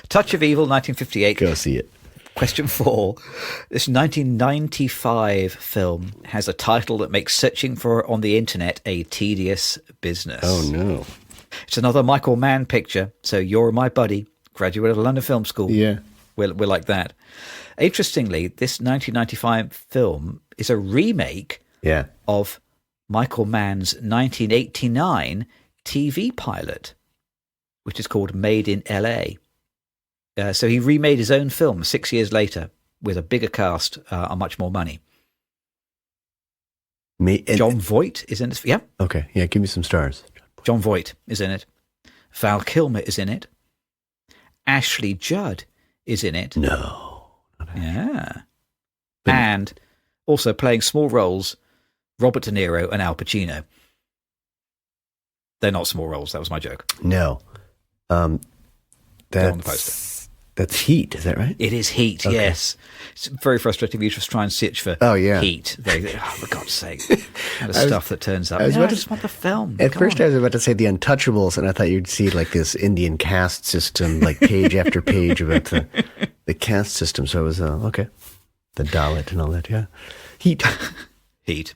[SPEAKER 1] Touch of Evil, 1958.
[SPEAKER 2] Go see it.
[SPEAKER 1] Question 4. This 1995 film has a title that makes searching for it on the internet a tedious business.
[SPEAKER 2] Oh, no.
[SPEAKER 1] It's another Michael Mann picture. So You're My Buddy, graduate of London Film School.
[SPEAKER 2] Yeah.
[SPEAKER 1] We're like that. Interestingly, this 1995 film is a remake of Michael Mann's 1989 TV pilot, which is called Made in LA. So he remade his own film 6 years later with a bigger cast and much more money. John Voight is in it. Yeah.
[SPEAKER 2] Okay. Yeah, give me some stars.
[SPEAKER 1] John Voight is in it. Val Kilmer is in it. Ashley Judd is in it.
[SPEAKER 2] No.
[SPEAKER 1] Yeah. And also playing small roles, Robert De Niro and Al Pacino. They're not small roles. That was my joke.
[SPEAKER 2] No.
[SPEAKER 1] They're on the poster.
[SPEAKER 2] That's Heat, is that right?
[SPEAKER 1] It is Heat, okay. Yes. It's very frustrating. You just try and search for Heat. For God's sake. That is stuff that turns up. I just want the film.
[SPEAKER 2] At first I was about to say The Untouchables, and I thought you'd see like this Indian caste system, like page after page about the caste system. So it was, okay. The Dalit and all that, yeah. Heat.
[SPEAKER 1] Heat.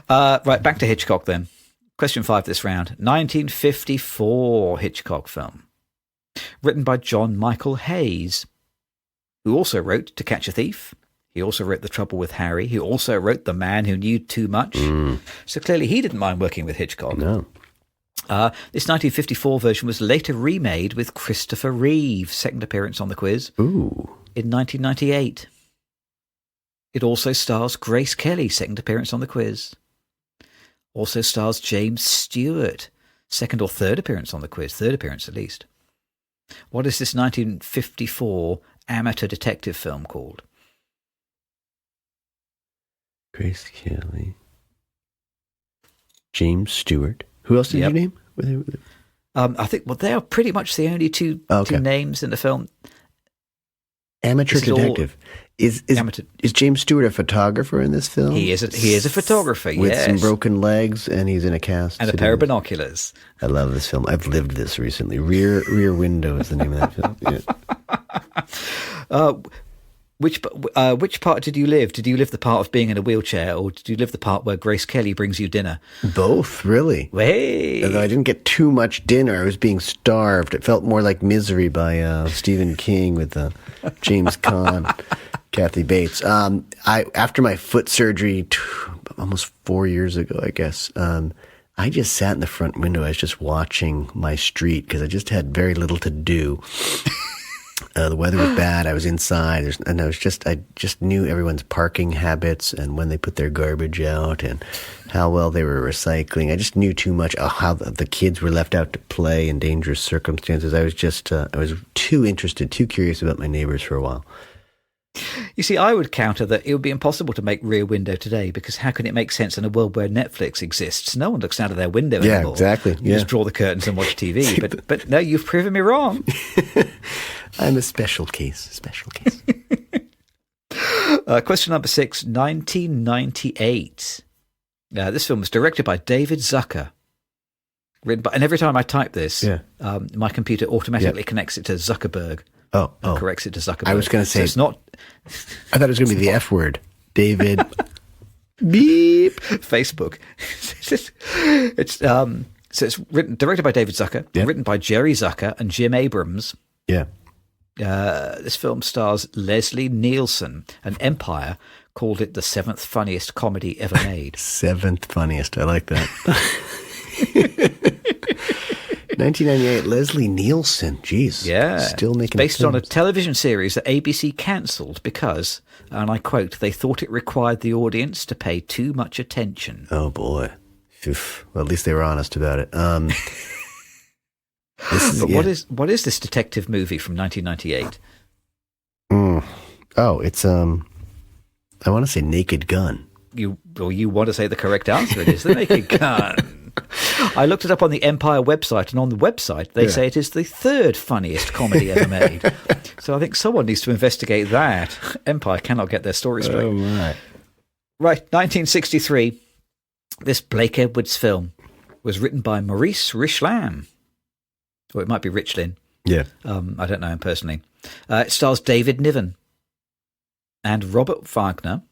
[SPEAKER 1] Right, back to Hitchcock then. Question 5 this round. 1954 Hitchcock film. Written by John Michael Hayes, who also wrote To Catch a Thief. He also wrote The Trouble with Harry. He also wrote The Man Who Knew Too Much. So clearly he didn't mind working with Hitchcock.
[SPEAKER 2] No.
[SPEAKER 1] This 1954 version was later remade with Christopher Reeve, second appearance on the quiz,
[SPEAKER 2] in
[SPEAKER 1] 1998. It also stars Grace Kelly, second appearance on the quiz. Also stars James Stewart, second or third appearance on the quiz, third appearance at least. What is this 1954 amateur detective film called?
[SPEAKER 2] Grace Kelly. James Stewart. Who else did you name?
[SPEAKER 1] I think, they are pretty much the only two names in the film.
[SPEAKER 2] Amateur detective. Is James Stewart a photographer in this film?
[SPEAKER 1] He is a photographer,
[SPEAKER 2] with some broken legs, and he's in a cast.
[SPEAKER 1] And a pair of binoculars.
[SPEAKER 2] I love this film. I've lived this recently. Rear Window is the name of that film. Yeah.
[SPEAKER 1] Which part did you live? Did you live the part of being in a wheelchair, or did you live the part where Grace Kelly brings you dinner?
[SPEAKER 2] Both, really.
[SPEAKER 1] Hey.
[SPEAKER 2] Although I didn't get too much dinner. I was being starved. It felt more like Misery by Stephen King with James Caan. Kathy Bates. After my foot surgery almost 4 years ago, I guess, I just sat in the front window. I was just watching my street because I just had very little to do. The weather was bad. I was inside, and I just knew everyone's parking habits and when they put their garbage out and how well they were recycling. I just knew too much how the kids were left out to play in dangerous circumstances. I was just I was too interested, too curious about my neighbors for a while.
[SPEAKER 1] You see, I would counter that it would be impossible to make Rear Window today, because how can it make sense in a world where Netflix exists? No one looks out of their window anymore.
[SPEAKER 2] Yeah, exactly.
[SPEAKER 1] You just draw the curtains and watch TV. But no, you've proven me wrong.
[SPEAKER 2] I'm a special case.
[SPEAKER 1] Question number 6, 1998. This film was directed by David Zucker. Written by, and every time I type this, my computer automatically connects it to Zuckerberg.
[SPEAKER 2] Oh.
[SPEAKER 1] Corrects it to Zuckerberg.
[SPEAKER 2] I was going to say,
[SPEAKER 1] so it's not.
[SPEAKER 2] I thought it was going to be the F word. David. Beep.
[SPEAKER 1] Facebook. It's directed by David Zucker, written by Jerry Zucker and Jim Abrams.
[SPEAKER 2] Yeah.
[SPEAKER 1] This film stars Leslie Nielsen, and Empire called it the 7th funniest comedy ever made.
[SPEAKER 2] 7th funniest. I like that. 1998, Leslie Nielsen. Jeez.
[SPEAKER 1] Yeah.
[SPEAKER 2] Still making
[SPEAKER 1] It's based
[SPEAKER 2] films.
[SPEAKER 1] on a television series that ABC cancelled because, and I quote, they thought it required the audience to pay too much attention.
[SPEAKER 2] Oh, boy. Oof. Well, at least they were honest about it.
[SPEAKER 1] What is this detective movie from 1998?
[SPEAKER 2] Oh, it's I want to say Naked Gun.
[SPEAKER 1] You want to say the correct answer? It is The Naked Gun. I looked it up on the Empire website, and on the website they say it is the third funniest comedy ever made. So I think someone needs to investigate that. Empire cannot get their story straight.
[SPEAKER 2] Oh my!
[SPEAKER 1] Right, 1963. This Blake Edwards film was written by Maurice Richland, or it might be Richlin.
[SPEAKER 2] Yeah,
[SPEAKER 1] I don't know him personally. It stars David Niven and Robert Wagner.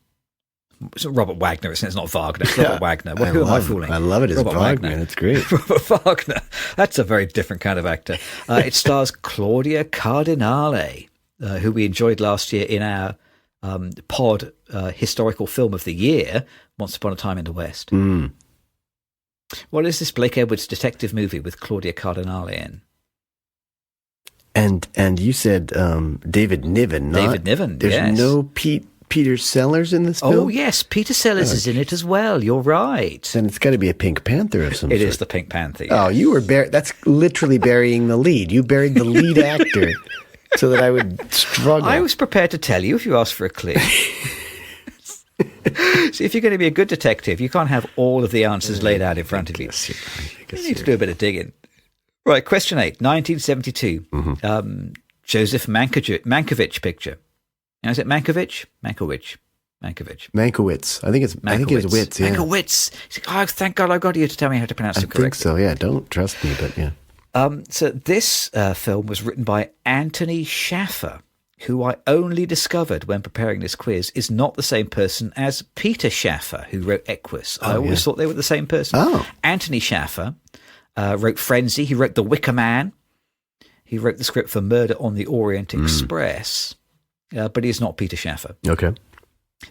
[SPEAKER 1] It's not Robert Wagner, it's not Wagner. It's Robert Wagner. Who am I fooling?
[SPEAKER 2] I love it. It's
[SPEAKER 1] Robert
[SPEAKER 2] Wagner. It's great.
[SPEAKER 1] Robert Wagner. That's a very different kind of actor. It stars Claudia Cardinale, who we enjoyed last year in our pod historical film of the year, Once Upon a Time in the West.
[SPEAKER 2] Mm.
[SPEAKER 1] What is this Blake Edwards detective movie with Claudia Cardinale in?
[SPEAKER 2] And you said David Niven.
[SPEAKER 1] David Niven.
[SPEAKER 2] There's no Peter Sellers in this film?
[SPEAKER 1] Oh, yes. Peter Sellers is in it as well. You're right.
[SPEAKER 2] Then it's got to be a Pink Panther of some sort.
[SPEAKER 1] It is the Pink Panther. Yes.
[SPEAKER 2] Oh, you were that's literally burying the lead. You buried the lead actor so that I would struggle.
[SPEAKER 1] I was prepared to tell you if you asked for a clue. See, if you're going to be a good detective, you can't have all of the answers laid out in front of you. You need to do a bit of digging. Right, question 8, 1972. Mm-hmm. Joseph Mankiewicz picture. Now, is it Mankiewicz? Mankiewicz. I think it's Witz. Yeah. Mankiewicz. Oh, thank God I got you to tell me how to pronounce it correctly.
[SPEAKER 2] I think so. Yeah, don't trust me, but yeah.
[SPEAKER 1] So this film was written by Anthony Schaffer, who I only discovered when preparing this quiz is not the same person as Peter Schaffer, who wrote Equus. I always thought they were the same person.
[SPEAKER 2] Oh.
[SPEAKER 1] Anthony Schaffer wrote Frenzy. He wrote The Wicker Man. He wrote the script for Murder on the Orient Express. But he is not Peter Schaffer.
[SPEAKER 2] Okay.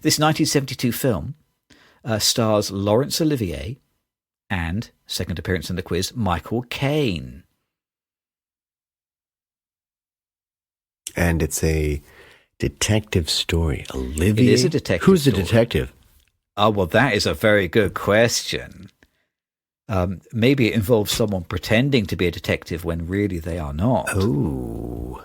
[SPEAKER 1] This 1972 film stars Laurence Olivier and, second appearance in the quiz, Michael Caine.
[SPEAKER 2] And it's a detective story. Olivier?
[SPEAKER 1] It is a detective
[SPEAKER 2] Who's
[SPEAKER 1] story.
[SPEAKER 2] The detective?
[SPEAKER 1] Oh, well, that is a very good question. Maybe it involves someone pretending to be a detective when really they are not.
[SPEAKER 2] Oh.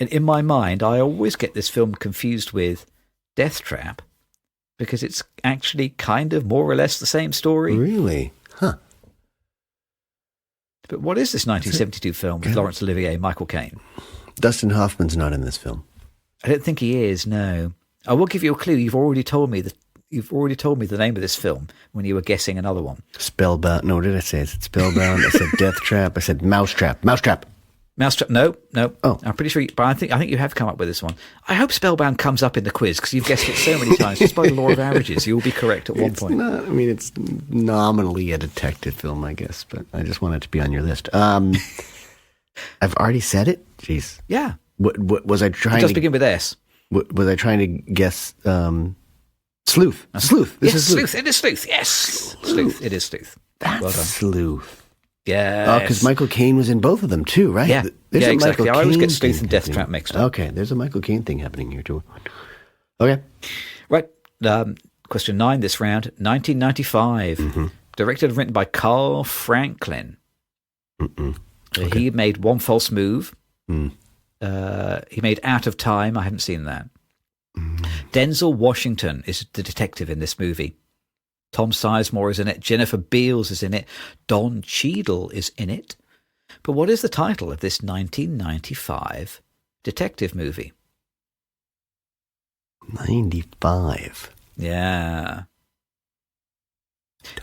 [SPEAKER 1] And in my mind, I always get this film confused with Death Trap because it's actually kind of more or less the same story.
[SPEAKER 2] Really? Huh.
[SPEAKER 1] But what is this 1972 film with Laurence Olivier, Michael Caine?
[SPEAKER 2] Dustin Hoffman's not in this film.
[SPEAKER 1] I don't think he is, no. I will give you a clue. You've already told me the name of this film when you were guessing another one.
[SPEAKER 2] Spellbound. No, what did I say? I said Spellbound. I said Death Trap. I said Mousetrap. Mousetrap.
[SPEAKER 1] Mousetrap. No.
[SPEAKER 2] Oh.
[SPEAKER 1] I'm pretty sure, but I think you have come up with this one. I hope Spellbound comes up in the quiz because you've guessed it so many times. Just by the law of averages, you'll be correct at one point.
[SPEAKER 2] It's nominally a detective film, I guess, but I just want it to be on your list. I've already said it. Jeez.
[SPEAKER 1] Yeah.
[SPEAKER 2] What was I trying?
[SPEAKER 1] It does begin with S.
[SPEAKER 2] Was I trying to guess? Sleuth. Sleuth.
[SPEAKER 1] Yes, Sleuth. It is Sleuth. Yes, Sleuth. It is Sleuth.
[SPEAKER 2] That's
[SPEAKER 1] well done.
[SPEAKER 2] Sleuth.
[SPEAKER 1] Yeah.
[SPEAKER 2] Oh, because Michael Caine was in both of them too, right?
[SPEAKER 1] Yeah.
[SPEAKER 2] There's a
[SPEAKER 1] exactly.
[SPEAKER 2] Michael
[SPEAKER 1] I always
[SPEAKER 2] Caine
[SPEAKER 1] get Sleuth
[SPEAKER 2] thing
[SPEAKER 1] and Death
[SPEAKER 2] happening.
[SPEAKER 1] Trap mixed up.
[SPEAKER 2] Okay, there's a Michael Caine thing happening here too. Okay.
[SPEAKER 1] Right. Question 9 this round. 1995.
[SPEAKER 2] Mm-hmm.
[SPEAKER 1] Directed and written by Carl Franklin.
[SPEAKER 2] Okay.
[SPEAKER 1] He made One False Move.
[SPEAKER 2] Mm.
[SPEAKER 1] He made Out of Time. I haven't seen that. Denzel Washington is the detective in this movie. Tom Sizemore is in it. Jennifer Beals is in it. Don Cheadle is in it. But what is the title of this 1995 detective movie?
[SPEAKER 2] 95.
[SPEAKER 1] Yeah.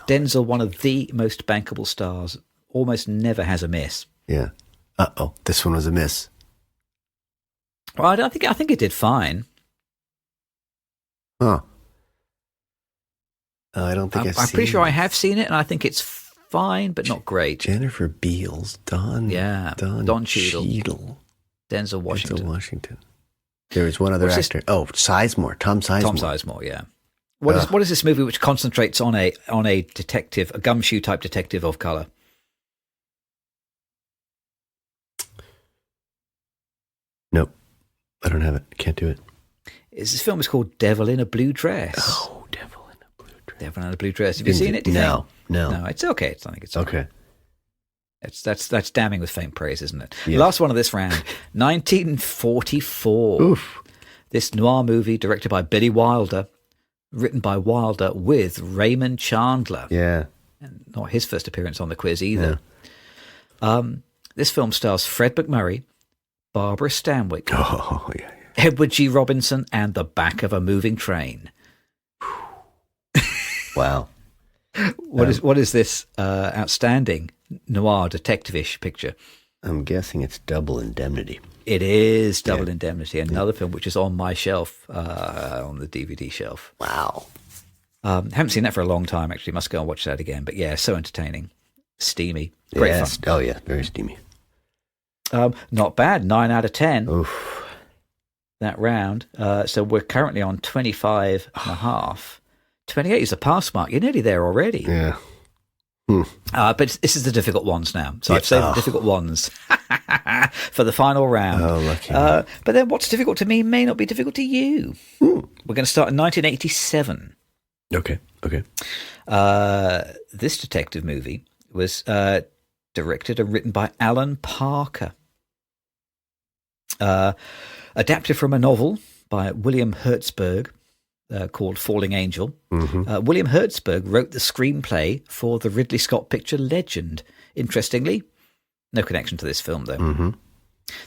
[SPEAKER 1] Denzel, one of the most bankable stars, almost never has a miss.
[SPEAKER 2] Yeah. Uh-oh, this one was a miss.
[SPEAKER 1] Well, I think it did fine.
[SPEAKER 2] Huh. I don't think
[SPEAKER 1] I'm pretty sure I have seen it, and I think it's fine, but not great.
[SPEAKER 2] Jennifer Beals, Don Cheadle,
[SPEAKER 1] Denzel Washington.
[SPEAKER 2] There was one other actor. Oh, Sizemore, Tom Sizemore.
[SPEAKER 1] Tom Sizemore, yeah. What is this movie which concentrates on a detective, a gumshoe type detective of color?
[SPEAKER 2] Nope, I don't have it. Can't do it.
[SPEAKER 1] This film is called Devil in a Blue Dress.
[SPEAKER 2] Oh, Devil in a Blue Dress.
[SPEAKER 1] Devil in a Blue Dress. Have you seen it?
[SPEAKER 2] No.
[SPEAKER 1] No, it's okay. I think it's
[SPEAKER 2] okay.
[SPEAKER 1] That's damning with faint praise, isn't it?
[SPEAKER 2] Yeah.
[SPEAKER 1] Last one of this round, 1944.
[SPEAKER 2] Oof.
[SPEAKER 1] This noir movie directed by Billy Wilder, written by Wilder with Raymond Chandler.
[SPEAKER 2] Yeah.
[SPEAKER 1] And not his first appearance on the quiz either. This film stars Fred McMurray, Barbara Stanwyck, Edward G. Robinson, and the back of a moving train.
[SPEAKER 2] Wow.
[SPEAKER 1] What is this outstanding noir detective-ish picture?
[SPEAKER 2] I'm guessing it's Double Indemnity.
[SPEAKER 1] It is Double Indemnity, another film which is on my shelf, on the DVD shelf.
[SPEAKER 2] Wow.
[SPEAKER 1] Haven't seen that for a long time, actually. Must go and watch that again. But yeah, so entertaining. Steamy. Great fun.
[SPEAKER 2] Oh, yeah. Very steamy.
[SPEAKER 1] Not bad. 9 out of 10.
[SPEAKER 2] Oof.
[SPEAKER 1] That round. So we're currently on 25 and a half. 28 is a pass mark. You're nearly there already.
[SPEAKER 2] Yeah.
[SPEAKER 1] But this is the difficult ones now. So I've saved the difficult ones for the final round.
[SPEAKER 2] Oh, lucky.
[SPEAKER 1] But then what's difficult to me may not be difficult to you. We're going to start in 1987.
[SPEAKER 2] Okay.
[SPEAKER 1] This detective movie was directed and written by Alan Parker. Adapted from a novel by William Hertzberg called Falling Angel. William Hertzberg wrote the screenplay for the Ridley Scott picture Legend. Interestingly, no connection to this film, though.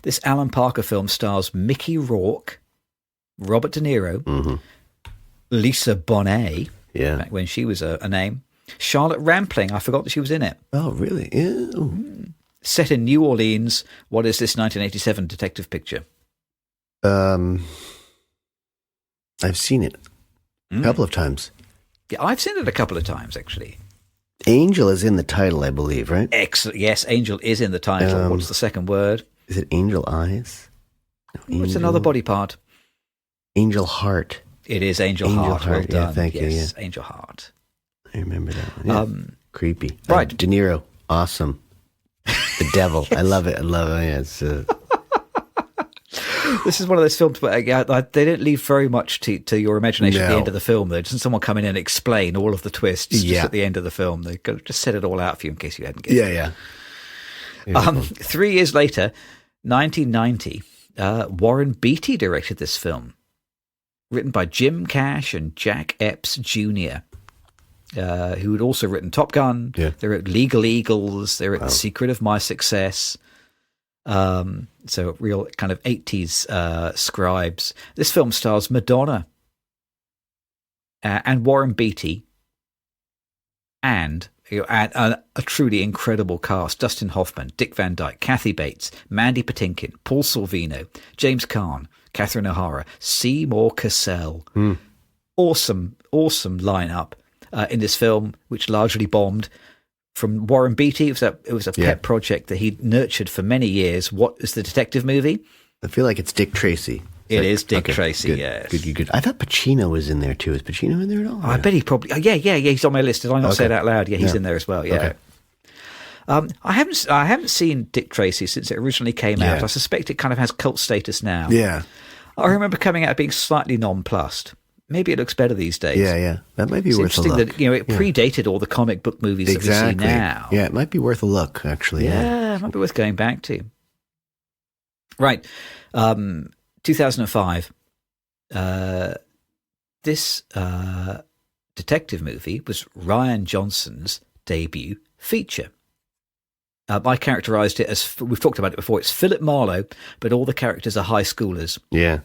[SPEAKER 1] This Alan Parker film stars Mickey Rourke, Robert De Niro, Lisa Bonet, back when she was a name, Charlotte Rampling. I forgot that she was in it.
[SPEAKER 2] Oh, really? Yeah.
[SPEAKER 1] Set in New Orleans, what is this 1987 detective picture?
[SPEAKER 2] I've seen it a couple of times.
[SPEAKER 1] Yeah, I've seen it a couple of times, actually.
[SPEAKER 2] Angel is in the title, I believe, right?
[SPEAKER 1] Excellent. Yes, Angel is in the title. What's the second word?
[SPEAKER 2] Is it Angel Eyes? No,
[SPEAKER 1] it's another body part.
[SPEAKER 2] Angel Heart.
[SPEAKER 1] It is Angel Heart. Well done.
[SPEAKER 2] Yeah, thank you. Yeah.
[SPEAKER 1] Angel Heart.
[SPEAKER 2] I remember that one. Yeah. Creepy.
[SPEAKER 1] Right.
[SPEAKER 2] De Niro. Awesome. The devil. I love it. Yeah, it's...
[SPEAKER 1] This is one of those films where they don't leave very much to your imagination at the end of the film. Though, doesn't someone come in and explain all of the twists just at the end of the film? They just set it all out for you in case you hadn't guessed.
[SPEAKER 2] Yeah.
[SPEAKER 1] 3 years later, 1990, Warren Beatty directed this film, written by Jim Cash and Jack Epps Jr., who had also written Top Gun.
[SPEAKER 2] Yeah.
[SPEAKER 1] They wrote Legal Eagles. They wrote The Secret of My Success. So real kind of 80s scribes. This film stars Madonna and Warren Beatty and a truly incredible cast. Dustin Hoffman, Dick Van Dyke, Kathy Bates, Mandy Patinkin, Paul Sorvino, James Caan, Catherine O'Hara, Seymour Cassell. Awesome lineup in this film, which largely bombed. From Warren Beatty, it was a pet project that he nurtured for many years. What is the detective movie?
[SPEAKER 2] I feel like it's Dick Tracy.
[SPEAKER 1] It is Dick Tracy,
[SPEAKER 2] good,
[SPEAKER 1] yes.
[SPEAKER 2] Good. I thought Pacino was in there too. Is Pacino in there at all?
[SPEAKER 1] I bet he probably... Yeah, he's on my list. Did I not say it out loud? Yeah, he's in there as well, yeah. Okay. I haven't seen Dick Tracy since it originally came out. I suspect it kind of has cult status now.
[SPEAKER 2] Yeah.
[SPEAKER 1] I remember coming out being slightly nonplussed. Maybe it looks better these days.
[SPEAKER 2] Yeah. That might be worth a look.
[SPEAKER 1] That, it predated all the comic book movies that we see now.
[SPEAKER 2] Yeah, it might be worth a look, actually.
[SPEAKER 1] Yeah, it might be worth going back to. Right. 2005. This detective movie was Ryan Johnson's debut feature. I characterised it as, we've talked about it before, it's Philip Marlowe, but all the characters are high schoolers.
[SPEAKER 2] Yeah.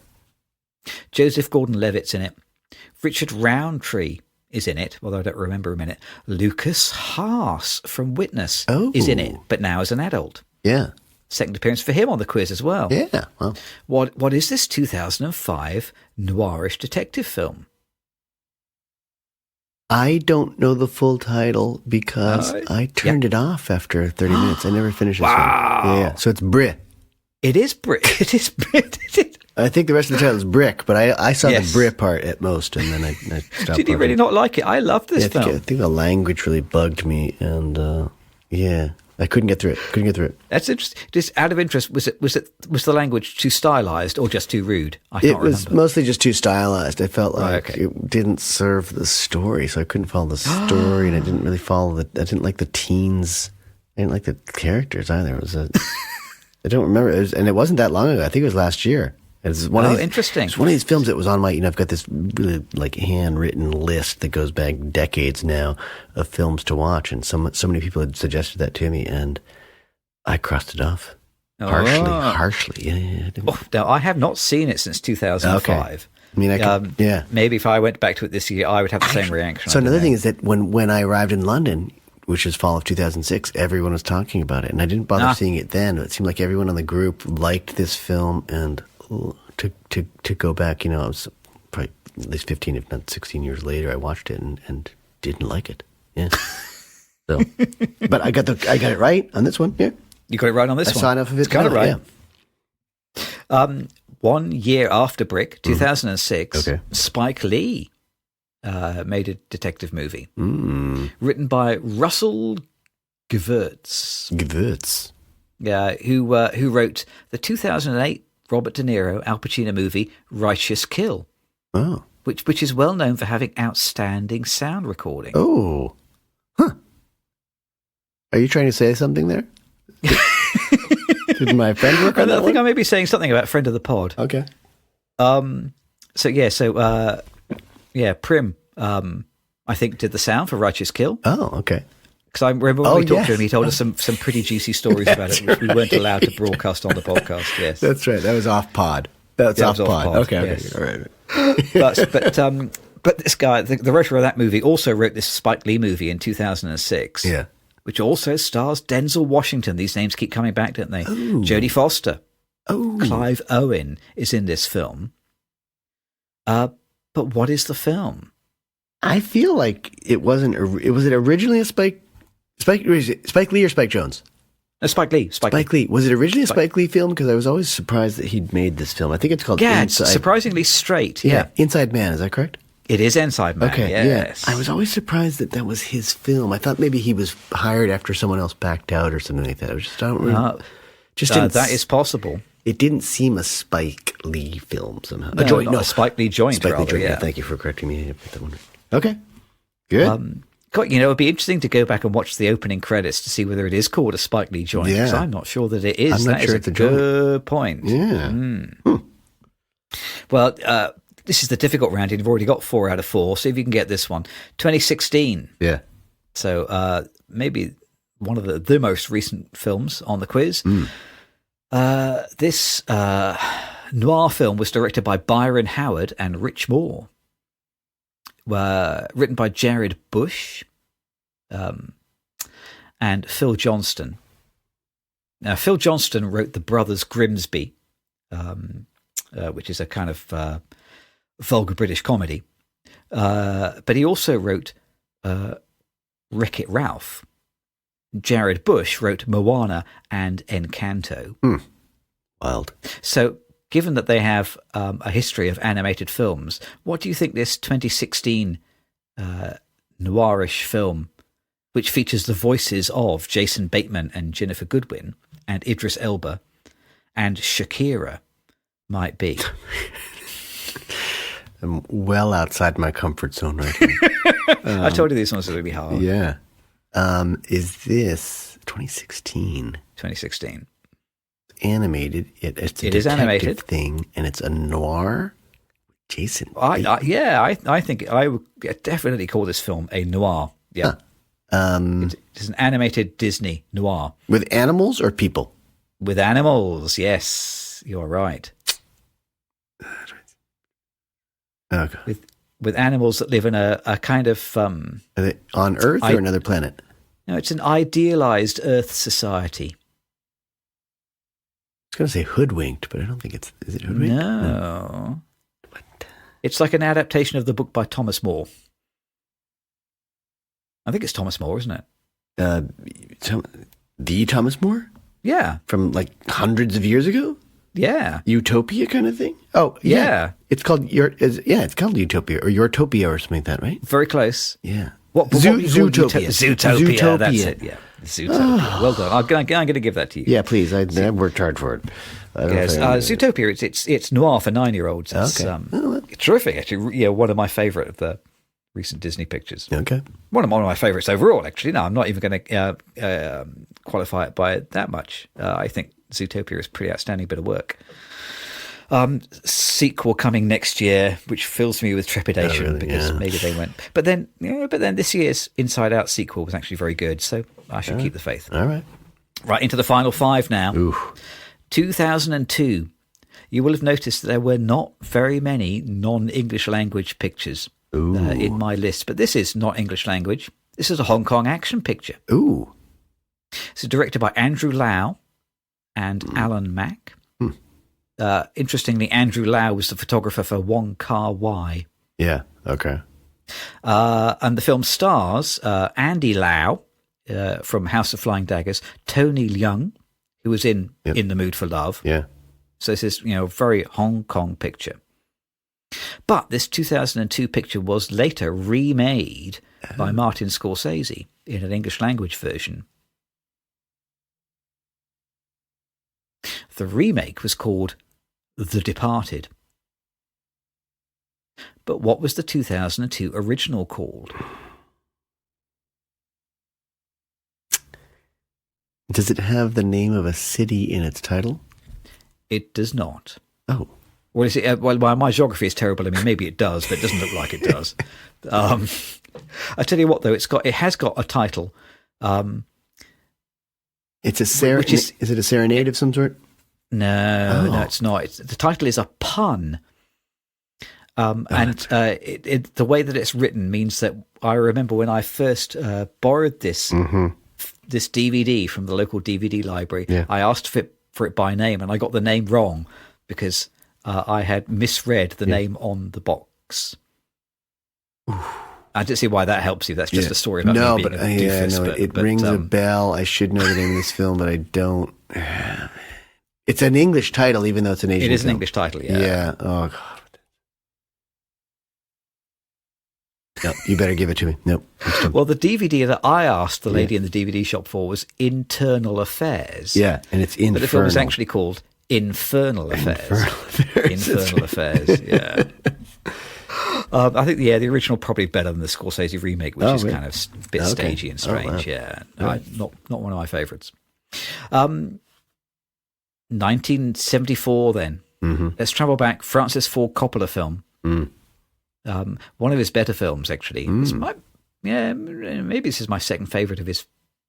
[SPEAKER 1] Joseph Gordon-Levitt's in it. Richard Roundtree is in it, although I don't remember him in it. Lucas Haas from Witness is in it, but now as an adult.
[SPEAKER 2] Yeah.
[SPEAKER 1] Second appearance for him on the quiz as well.
[SPEAKER 2] Yeah. Well.
[SPEAKER 1] What is this 2005 noirish detective film?
[SPEAKER 2] I don't know the full title because I turned it off after 30 minutes. I never finished this one. Yeah. So it's Brit.
[SPEAKER 1] It is Brit. It is Brit.
[SPEAKER 2] I think the rest of the title is Brick, but I saw the Brit part at most, and then I stopped.
[SPEAKER 1] Did you really not like it? I love this film.
[SPEAKER 2] I think the language really bugged me, and I couldn't get through it.
[SPEAKER 1] That's interesting. Just out of interest, was the language too stylized or just too rude?
[SPEAKER 2] It was mostly just too stylized. I felt like it didn't serve the story, so I couldn't follow the story, and I didn't really follow I didn't like the teens I didn't like the characters either. It was I don't remember. And it wasn't that long ago. I think it was last year. It's one of these,
[SPEAKER 1] interesting.
[SPEAKER 2] It's one of these films that was on my, I've got this really like handwritten list that goes back decades now of films to watch. And so many people had suggested that to me, and I crossed it off. Harshly. Yeah.
[SPEAKER 1] No, I have not seen it since 2005.
[SPEAKER 2] Okay. I mean,
[SPEAKER 1] maybe if I went back to it this year, I would have the same reaction.
[SPEAKER 2] So another thing is that when I arrived in London, which was fall of 2006, everyone was talking about it. And I didn't bother seeing it then. It seemed like everyone in the group liked this film, and to go back, it was probably at least 15, if not 16 years later, I watched it and didn't like it. Yeah. So, but I got it right on this one. Yeah.
[SPEAKER 1] You got it right on this one.
[SPEAKER 2] I saw enough of it.
[SPEAKER 1] Got it right. Yeah. 1 year after Brick, 2006, Spike Lee made a detective movie written by Russell Gewirtz. Yeah, who wrote the 2008 Robert De Niro Al Pacino movie Righteous Kill.
[SPEAKER 2] Oh,
[SPEAKER 1] which is well known for having outstanding sound recording.
[SPEAKER 2] Oh, huh. Are you trying to say something there? Did my friend work on that?
[SPEAKER 1] I think I may be saying something about friend of the pod.
[SPEAKER 2] Okay.
[SPEAKER 1] Prim, I think did the sound for Righteous Kill.
[SPEAKER 2] Oh, okay.
[SPEAKER 1] Because I remember when we talked to him, he told us some pretty juicy stories about it, which we weren't allowed to broadcast on the podcast. Yes,
[SPEAKER 2] that's right. That was off pod. That's off pod. Okay,
[SPEAKER 1] yes.
[SPEAKER 2] All right.
[SPEAKER 1] But this guy, the writer of that movie, also wrote this Spike Lee movie in 2006.
[SPEAKER 2] Yeah.
[SPEAKER 1] Which also stars Denzel Washington. These names keep coming back, don't they?
[SPEAKER 2] Oh.
[SPEAKER 1] Jodie Foster.
[SPEAKER 2] Oh.
[SPEAKER 1] Clive Owen is in this film. But what is the film?
[SPEAKER 2] I feel like it wasn't. Was it originally a Spike Lee or Spike Jones?
[SPEAKER 1] No, Spike Lee.
[SPEAKER 2] Spike Lee. Was it originally a Spike Lee film? Because I was always surprised that he'd made this film. I think it's called Inside.
[SPEAKER 1] It's surprisingly straight.
[SPEAKER 2] Yeah, Inside Man. Is that correct?
[SPEAKER 1] It is Inside Man.
[SPEAKER 2] Okay,
[SPEAKER 1] yes.
[SPEAKER 2] Yeah. I was always surprised that was his film. I thought maybe he was hired after someone else backed out or something like that. I don't remember.
[SPEAKER 1] That is possible.
[SPEAKER 2] It didn't seem a Spike Lee film somehow.
[SPEAKER 1] A Spike Lee joint.
[SPEAKER 2] Spike Lee joint.
[SPEAKER 1] Yeah.
[SPEAKER 2] Thank you for correcting me. Okay, good.
[SPEAKER 1] It'd be interesting to go back and watch the opening credits to see whether it is called a Spike Lee joint. Because I'm not sure that it is.
[SPEAKER 2] I'm not sure
[SPEAKER 1] it's a good point.
[SPEAKER 2] Yeah.
[SPEAKER 1] Well, this is the difficult round. You've already got 4 out of 4. See if you can get this one. 2016.
[SPEAKER 2] Yeah.
[SPEAKER 1] So maybe one of the most recent films on the quiz. This noir film was directed by Byron Howard and Rich Moore. Written by Jared Bush and Phil Johnston. Now, Phil Johnston wrote The Brothers Grimsby, which is a kind of vulgar British comedy. But he also wrote Wreck-It Ralph. Jared Bush wrote Moana and Encanto.
[SPEAKER 2] Wild.
[SPEAKER 1] So, given that they have a history of animated films, what do you think this 2016 noirish film, which features the voices of Jason Bateman and Jennifer Goodwin and Idris Elba and Shakira, might be?
[SPEAKER 2] I'm well outside my comfort zone right here.
[SPEAKER 1] I told you these ones were going to be hard.
[SPEAKER 2] Yeah. Is this 2016?
[SPEAKER 1] 2016.
[SPEAKER 2] Animated. It's a
[SPEAKER 1] is animated
[SPEAKER 2] thing, and it's a noir. Jason.
[SPEAKER 1] I think I would definitely call this film a noir. Yeah. It's an animated Disney noir.
[SPEAKER 2] With animals or people?
[SPEAKER 1] With animals, yes. You're right.
[SPEAKER 2] Okay.
[SPEAKER 1] With animals that live in a kind of...
[SPEAKER 2] Are they on Earth or another planet?
[SPEAKER 1] No, it's an idealized Earth society.
[SPEAKER 2] I was going to say hoodwinked, but I don't think is it hoodwinked?
[SPEAKER 1] No. It's like an adaptation of the book by Thomas More. I think it's Thomas More, isn't it?
[SPEAKER 2] The Thomas More?
[SPEAKER 1] Yeah.
[SPEAKER 2] From like hundreds of years ago?
[SPEAKER 1] Yeah.
[SPEAKER 2] Utopia kind of thing? Oh, yeah. It's called Utopia or Utopia or something like that, right?
[SPEAKER 1] Very close.
[SPEAKER 2] Yeah.
[SPEAKER 1] Zootopia.
[SPEAKER 2] Zootopia.
[SPEAKER 1] That's it, yeah. Zootopia. Well done. I'm going to give that to you.
[SPEAKER 2] Yeah, please. I worked hard for it.
[SPEAKER 1] Yes, Zootopia. It's noir for 9-year-olds. It's
[SPEAKER 2] okay.
[SPEAKER 1] terrific. Actually, one of my favourite of the recent Disney pictures.
[SPEAKER 2] Okay.
[SPEAKER 1] One of my favorites overall, actually. No, I'm not even going to qualify it by that much. I think Zootopia is a pretty outstanding bit of work. Sequel coming next year, which fills me with trepidation because maybe they went. But then this year's Inside Out sequel was actually very good, so I should keep the faith.
[SPEAKER 2] All right.
[SPEAKER 1] Right, into the final five now.
[SPEAKER 2] Ooh.
[SPEAKER 1] 2002. You will have noticed that there were not very many non-English language pictures in my list, but this is not English language. This is a Hong Kong action picture.
[SPEAKER 2] Ooh.
[SPEAKER 1] It's directed by Andrew Lau and Alan Mack. Interestingly, Andrew Lau was the photographer for Wong Kar-wai. Yeah,
[SPEAKER 2] okay.
[SPEAKER 1] And the film stars Andy Lau from House of Flying Daggers, Tony Leung, who was in The Mood for Love.
[SPEAKER 2] Yeah.
[SPEAKER 1] So this is, a very Hong Kong picture. But this 2002 picture was later remade by Martin Scorsese in an English language version. The remake was called The Departed. But what was the 2002 original called?
[SPEAKER 2] Does it have the name of a city in its title?
[SPEAKER 1] It does not.
[SPEAKER 2] Oh.
[SPEAKER 1] Well, is it, well, my geography is terrible. I mean, maybe it does, but it doesn't look like it does. I tell you what, though, it has got a title.
[SPEAKER 2] It's a is it a serenade of some sort?
[SPEAKER 1] No, it's not. The title is a pun. And the way that it's written means that I remember when I first borrowed this DVD from the local DVD library, I asked for it by name, and I got the name wrong because I had misread the name on the box. I don't see why that helps you. That's just a story about me being a doofus.
[SPEAKER 2] It rings a bell. I should know the name of this film, but I don't. It's an English title, even though it's an Asian film.
[SPEAKER 1] It is an English title, yeah.
[SPEAKER 2] Yeah. Oh, God. No, you better give it to me. Nope.
[SPEAKER 1] Well, the DVD that I asked the lady in the DVD shop for was Internal Affairs.
[SPEAKER 2] Yeah, and it's Infernal.
[SPEAKER 1] But the film was actually called Infernal Affairs. Infernal Affairs, yeah. I think, the original probably better than the Scorsese remake, which is kind of a bit stagey and strange. Not one of my favourites. 1974 then. Let's travel back. Francis Ford Coppola film. One of his better films, actually. Maybe this is my second favourite of his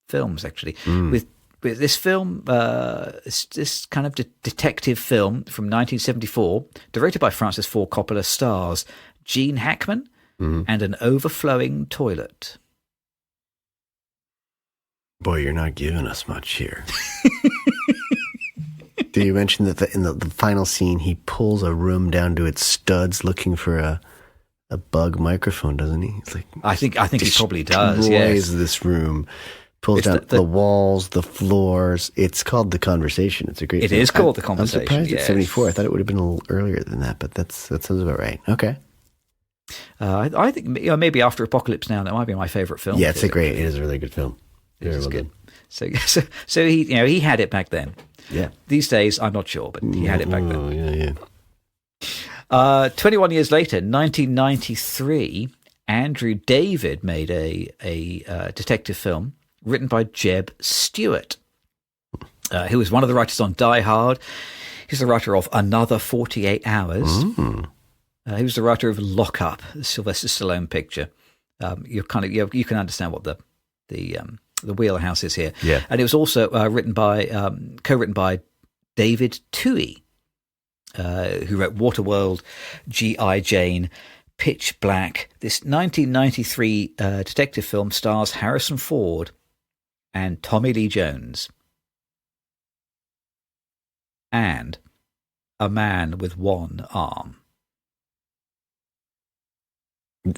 [SPEAKER 1] films, actually. With this film, this kind of detective film from 1974, directed by Francis Ford Coppola, stars Gene Hackman and an overflowing toilet.
[SPEAKER 2] Boy, you're not giving us much here. Did you mention that in the final scene, he pulls a room down to its studs looking for a bug microphone, doesn't he? It's like
[SPEAKER 1] I think he probably does.
[SPEAKER 2] Destroys this room, pulls down the walls, the floors. It's called The Conversation. It's a great.
[SPEAKER 1] It is called The Conversation.
[SPEAKER 2] I'm surprised it's 74. I thought it would have been a little earlier than that, but that sounds about right. Okay.
[SPEAKER 1] I think maybe After Apocalypse Now, that might be my favorite film.
[SPEAKER 2] Yeah, it is a really good film.
[SPEAKER 1] Very well good. So he had it back then.
[SPEAKER 2] Yeah.
[SPEAKER 1] These days, I'm not sure, but he had it back then.
[SPEAKER 2] Oh, yeah.
[SPEAKER 1] 21 years later, 1993, Andrew David made a detective film written by Jeb Stewart, who was one of the writers on Die Hard. He's the writer of Another 48 Hours. He was the writer of Lock Up, the Sylvester Stallone picture. You can understand what the wheelhouse is here.
[SPEAKER 2] Yeah.
[SPEAKER 1] And it was also co-written by David Toohey, who wrote Waterworld, G.I. Jane, Pitch Black. This 1993 detective film stars Harrison Ford and Tommy Lee Jones. And a man with one arm.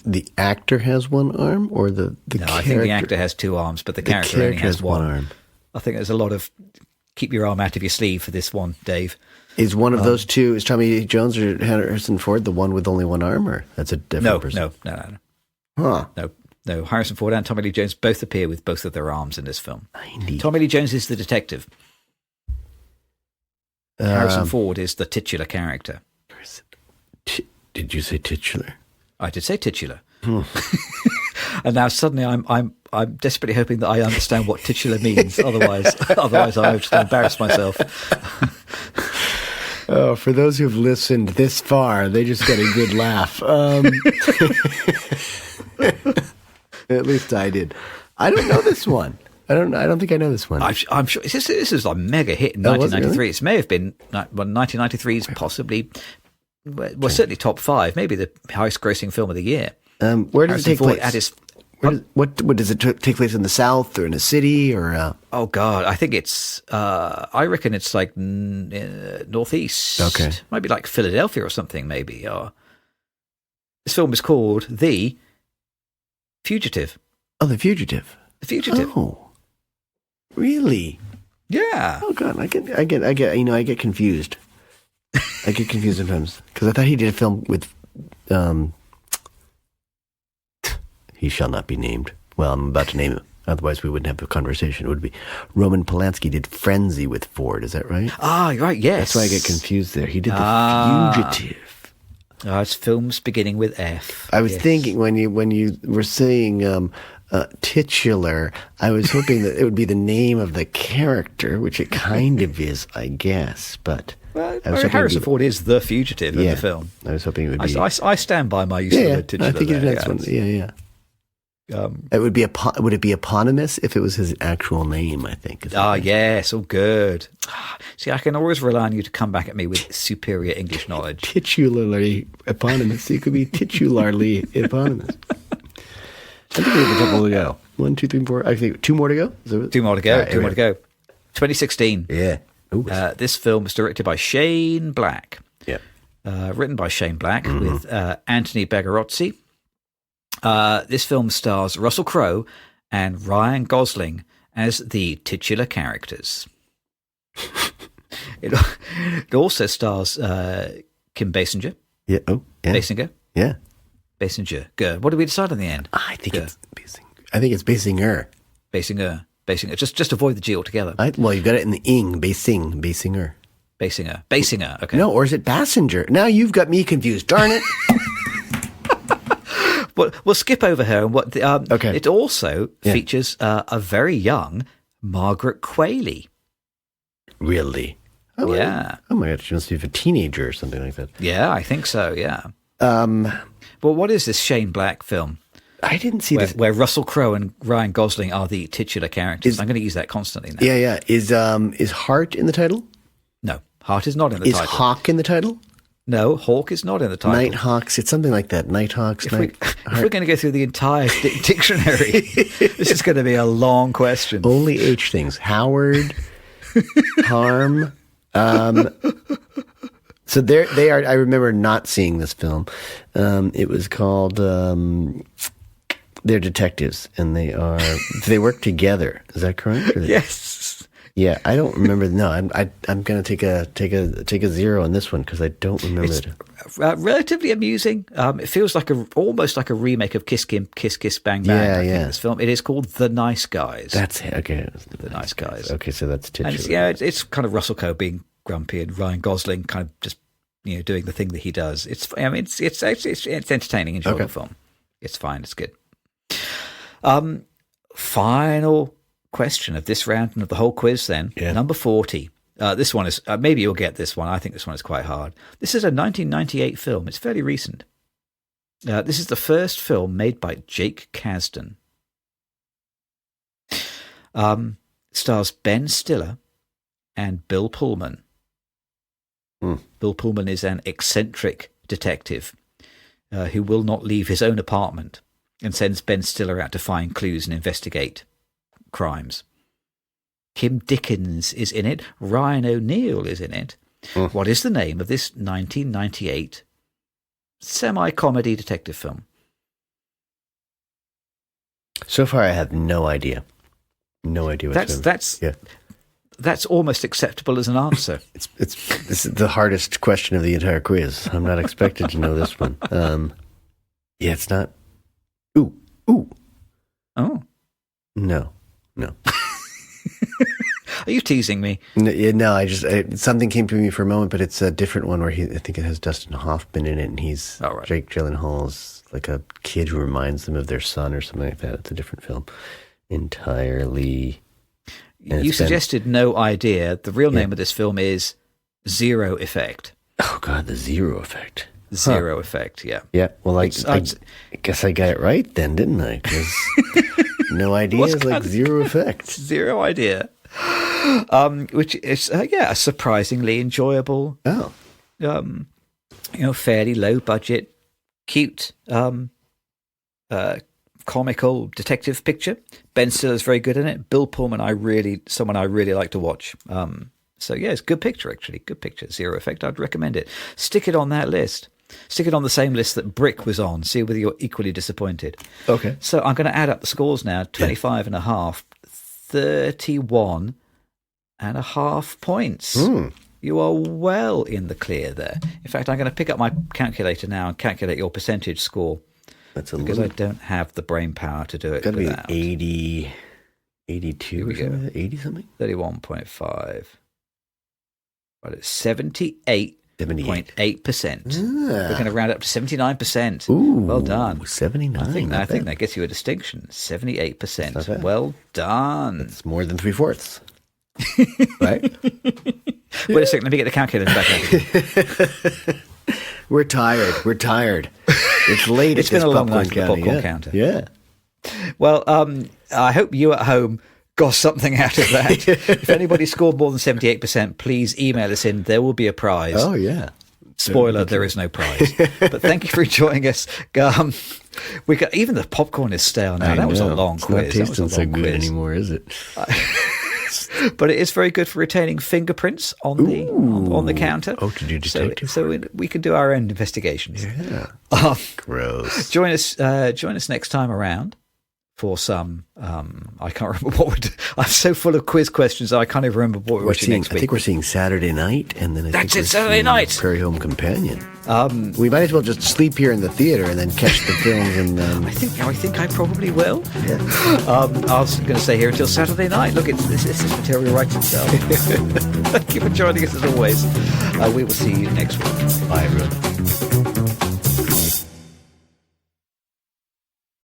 [SPEAKER 2] The actor has one arm, or the
[SPEAKER 1] no,
[SPEAKER 2] character?
[SPEAKER 1] I think the actor has two arms, but the character only has one
[SPEAKER 2] arm.
[SPEAKER 1] I think there's a lot of keep your arm out of your sleeve for this one, Dave.
[SPEAKER 2] Is one of those two, is Tommy Lee Jones or Harrison Ford the one with only one arm, or that's a different person?
[SPEAKER 1] No.
[SPEAKER 2] Huh.
[SPEAKER 1] No. Harrison Ford and Tommy Lee Jones both appear with both of their arms in this film.
[SPEAKER 2] 90.
[SPEAKER 1] Tommy Lee Jones is the detective. Harrison Ford is the titular character.
[SPEAKER 2] Did you say titular?
[SPEAKER 1] I did say titular. And now suddenly I'm desperately hoping that I understand what titular means. Otherwise I'll just embarrass myself.
[SPEAKER 2] Oh, for those who've listened this far, they just got a good laugh. At least I did. I don't know this one. I don't think I know this one.
[SPEAKER 1] I'm sure this is a mega hit in 1993. Really? It may have been 1993 is possibly, well, certainly top 5, maybe the highest grossing film of the year.
[SPEAKER 2] Where does it take place? What does it take place in the South or in a city or?
[SPEAKER 1] Oh God, I think it's. I reckon it's like northeast.
[SPEAKER 2] Okay,
[SPEAKER 1] might be like Philadelphia or something. Maybe. This film is called The Fugitive.
[SPEAKER 2] Oh, The Fugitive.
[SPEAKER 1] The Fugitive.
[SPEAKER 2] Oh, really?
[SPEAKER 1] Yeah.
[SPEAKER 2] Oh God, I get confused. I get confused sometimes because I thought he did a film with. He shall not be named. Well, I'm about to name him. Otherwise, we wouldn't have a conversation. It would be Roman Polanski did Frenzy with Ford. Is that right?
[SPEAKER 1] Ah, right. Yes.
[SPEAKER 2] That's why I get confused there. He did The Fugitive.
[SPEAKER 1] It's films beginning with F.
[SPEAKER 2] I was thinking when you were saying titular, I was hoping that it would be the name of the character, which it kind of is, I guess. But
[SPEAKER 1] Harrison Ford is the fugitive in the film.
[SPEAKER 2] I was hoping it would be.
[SPEAKER 1] I stand by my use of the titular.
[SPEAKER 2] I think it's the next one. Yeah. It would it be eponymous if it was his actual name? I think.
[SPEAKER 1] Yes, all good. See, I can always rely on you to come back at me with superior English knowledge.
[SPEAKER 2] Titularly eponymous. It could be titularly eponymous. I think we have a couple to go. 1, 2, 3, 4. I think 2 more to go.
[SPEAKER 1] 2 more to go. 2 more to go. 2016.
[SPEAKER 2] Yeah.
[SPEAKER 1] This film is directed by Shane Black.
[SPEAKER 2] Yeah.
[SPEAKER 1] Written by Shane Black with Anthony Bergerozzi. This film stars Russell Crowe and Ryan Gosling as the titular characters. It also stars Kim Basinger.
[SPEAKER 2] Yeah. Oh, yeah.
[SPEAKER 1] Basinger.
[SPEAKER 2] Yeah.
[SPEAKER 1] Basinger. What did we decide in the end?
[SPEAKER 2] I think it's Basinger.
[SPEAKER 1] Basinger. Just avoid the G altogether.
[SPEAKER 2] Well, you got it in the ing. Basinger.
[SPEAKER 1] Basinger. Okay.
[SPEAKER 2] No, or is it Bassinger? Now you've got me confused. Darn it.
[SPEAKER 1] Well, we'll skip over her. And
[SPEAKER 2] okay.
[SPEAKER 1] It also features a very young Margaret Qualley.
[SPEAKER 2] Really?
[SPEAKER 1] Oh, yeah.
[SPEAKER 2] Oh my God, she must be a teenager or something like that.
[SPEAKER 1] Yeah, I think so. Yeah. Well, what is this Shane Black film?
[SPEAKER 2] I didn't see this.
[SPEAKER 1] Where Russell Crowe and Ryan Gosling are the titular characters. I'm going to use that constantly now.
[SPEAKER 2] Yeah. Is Heart in the title?
[SPEAKER 1] No, Heart is not in the title.
[SPEAKER 2] Is Hawk in the title?
[SPEAKER 1] No, Hawk is not in the title.
[SPEAKER 2] Nighthawks, it's something like that. Nighthawks.
[SPEAKER 1] If we're going to go through the entire dictionary, this is going to be a long question.
[SPEAKER 2] Only H things. Howard, Harm. So they are. I remember not seeing this film. It was called. They're detectives, and they work together. Is that correct?
[SPEAKER 1] Yes.
[SPEAKER 2] Yeah, I don't remember. No, I'm going to take a 0 on this one because I don't remember it.
[SPEAKER 1] Relatively amusing. It feels like almost like a remake of Kiss Kiss Bang Bang.
[SPEAKER 2] Yeah.
[SPEAKER 1] This film. It is called The Nice Guys.
[SPEAKER 2] That's it. Okay.
[SPEAKER 1] The Nice Guys.
[SPEAKER 2] Okay, so that's titular.
[SPEAKER 1] And it's kind of Russell Crowe being grumpy and Ryan Gosling kind of just doing the thing that he does. It's entertaining, enjoyable film. It's fine. It's good. Final question of this round and of the whole quiz then.
[SPEAKER 2] Yeah.
[SPEAKER 1] Number 40. This one is, maybe you'll get this one. I think this one is quite hard. This is a 1998 film. It's fairly recent. This is the first film made by Jake Kasdan. Stars Ben Stiller and Bill Pullman. Bill Pullman is an eccentric detective who will not leave his own apartment and sends Ben Stiller out to find clues and investigate crimes. Kim Dickens is in it. Ryan O'Neal is in it. What is the name of this 1998 semi-comedy detective film?
[SPEAKER 2] So far, I have no idea. No idea whatsoever.
[SPEAKER 1] That's almost acceptable as an answer.
[SPEAKER 2] This is the hardest question of the entire quiz. I'm not expected to know this one. It's not. Ooh.
[SPEAKER 1] Oh.
[SPEAKER 2] No.
[SPEAKER 1] Are you teasing me?
[SPEAKER 2] No, something came to me for a moment, but it's a different one where I think it has Dustin Hoffman in it, and he's Jake Gyllenhaal's like a kid who reminds them of their son or something like that. It's a different film entirely.
[SPEAKER 1] You suggested No Idea. The real name of this film is Zero Effect.
[SPEAKER 2] Oh God, the Zero Effect.
[SPEAKER 1] Zero Effect, yeah.
[SPEAKER 2] Yeah, well, I guess I got it right then, didn't I? Because No Idea is like Zero Effect.
[SPEAKER 1] Zero Idea. Which is, a surprisingly enjoyable, fairly low budget, cute, comical detective picture. Ben Stiller's very good in it. Bill Pullman, someone I really like to watch. So yeah, it's a good picture, actually. Good picture. Zero Effect. I'd recommend it. Stick it on that list. Stick it on the same list that Brick was on. See whether you're equally disappointed.
[SPEAKER 2] Okay.
[SPEAKER 1] So I'm going to add up the scores now. 25 and a half, 31 and a half points. You are well in the clear there. In fact, I'm going to pick up my calculator now and calculate your percentage score. Because I don't have the brain power to do it.
[SPEAKER 2] Got to be 80, 82 or something? 80 something?
[SPEAKER 1] 31.5. Right, it's 78.8%. We're going to round up to 79%.
[SPEAKER 2] Ooh,
[SPEAKER 1] well done.
[SPEAKER 2] 79.
[SPEAKER 1] I think that gets you a distinction. 78%. Well done.
[SPEAKER 2] It's more than 3/4. Right?
[SPEAKER 1] Wait a second. Let me get the calculator back out.
[SPEAKER 2] We're tired. It's late.
[SPEAKER 1] It's been a long night for the popcorn counter.
[SPEAKER 2] Yeah.
[SPEAKER 1] Well, I hope you at home got something out of that. If anybody scored more than 78%, please email us in. There will be a prize.
[SPEAKER 2] Oh, yeah.
[SPEAKER 1] Spoiler, there is no prize. But thank you for joining us. Even the popcorn is stale now. That was a long quiz.
[SPEAKER 2] It's not tasting so good anymore, is it?
[SPEAKER 1] But it is very good for retaining fingerprints on the counter.
[SPEAKER 2] Oh, to do detective
[SPEAKER 1] so we can do our own investigations.
[SPEAKER 2] Yeah. Gross.
[SPEAKER 1] Join us next time around for some. I can't remember what we're doing. I'm so full of quiz questions I can't even remember what we're watching next week.
[SPEAKER 2] I think we're seeing Saturday Night, and then
[SPEAKER 1] Saturday Night.
[SPEAKER 2] Prairie Home Companion. We might as well just sleep here in the theater and then catch the films. And
[SPEAKER 1] I think I probably will.
[SPEAKER 2] Yeah.
[SPEAKER 1] I was going to stay here until Saturday night. Look, this material writes itself. Thank you for joining us as always. We will see you next week.
[SPEAKER 2] Bye, everyone.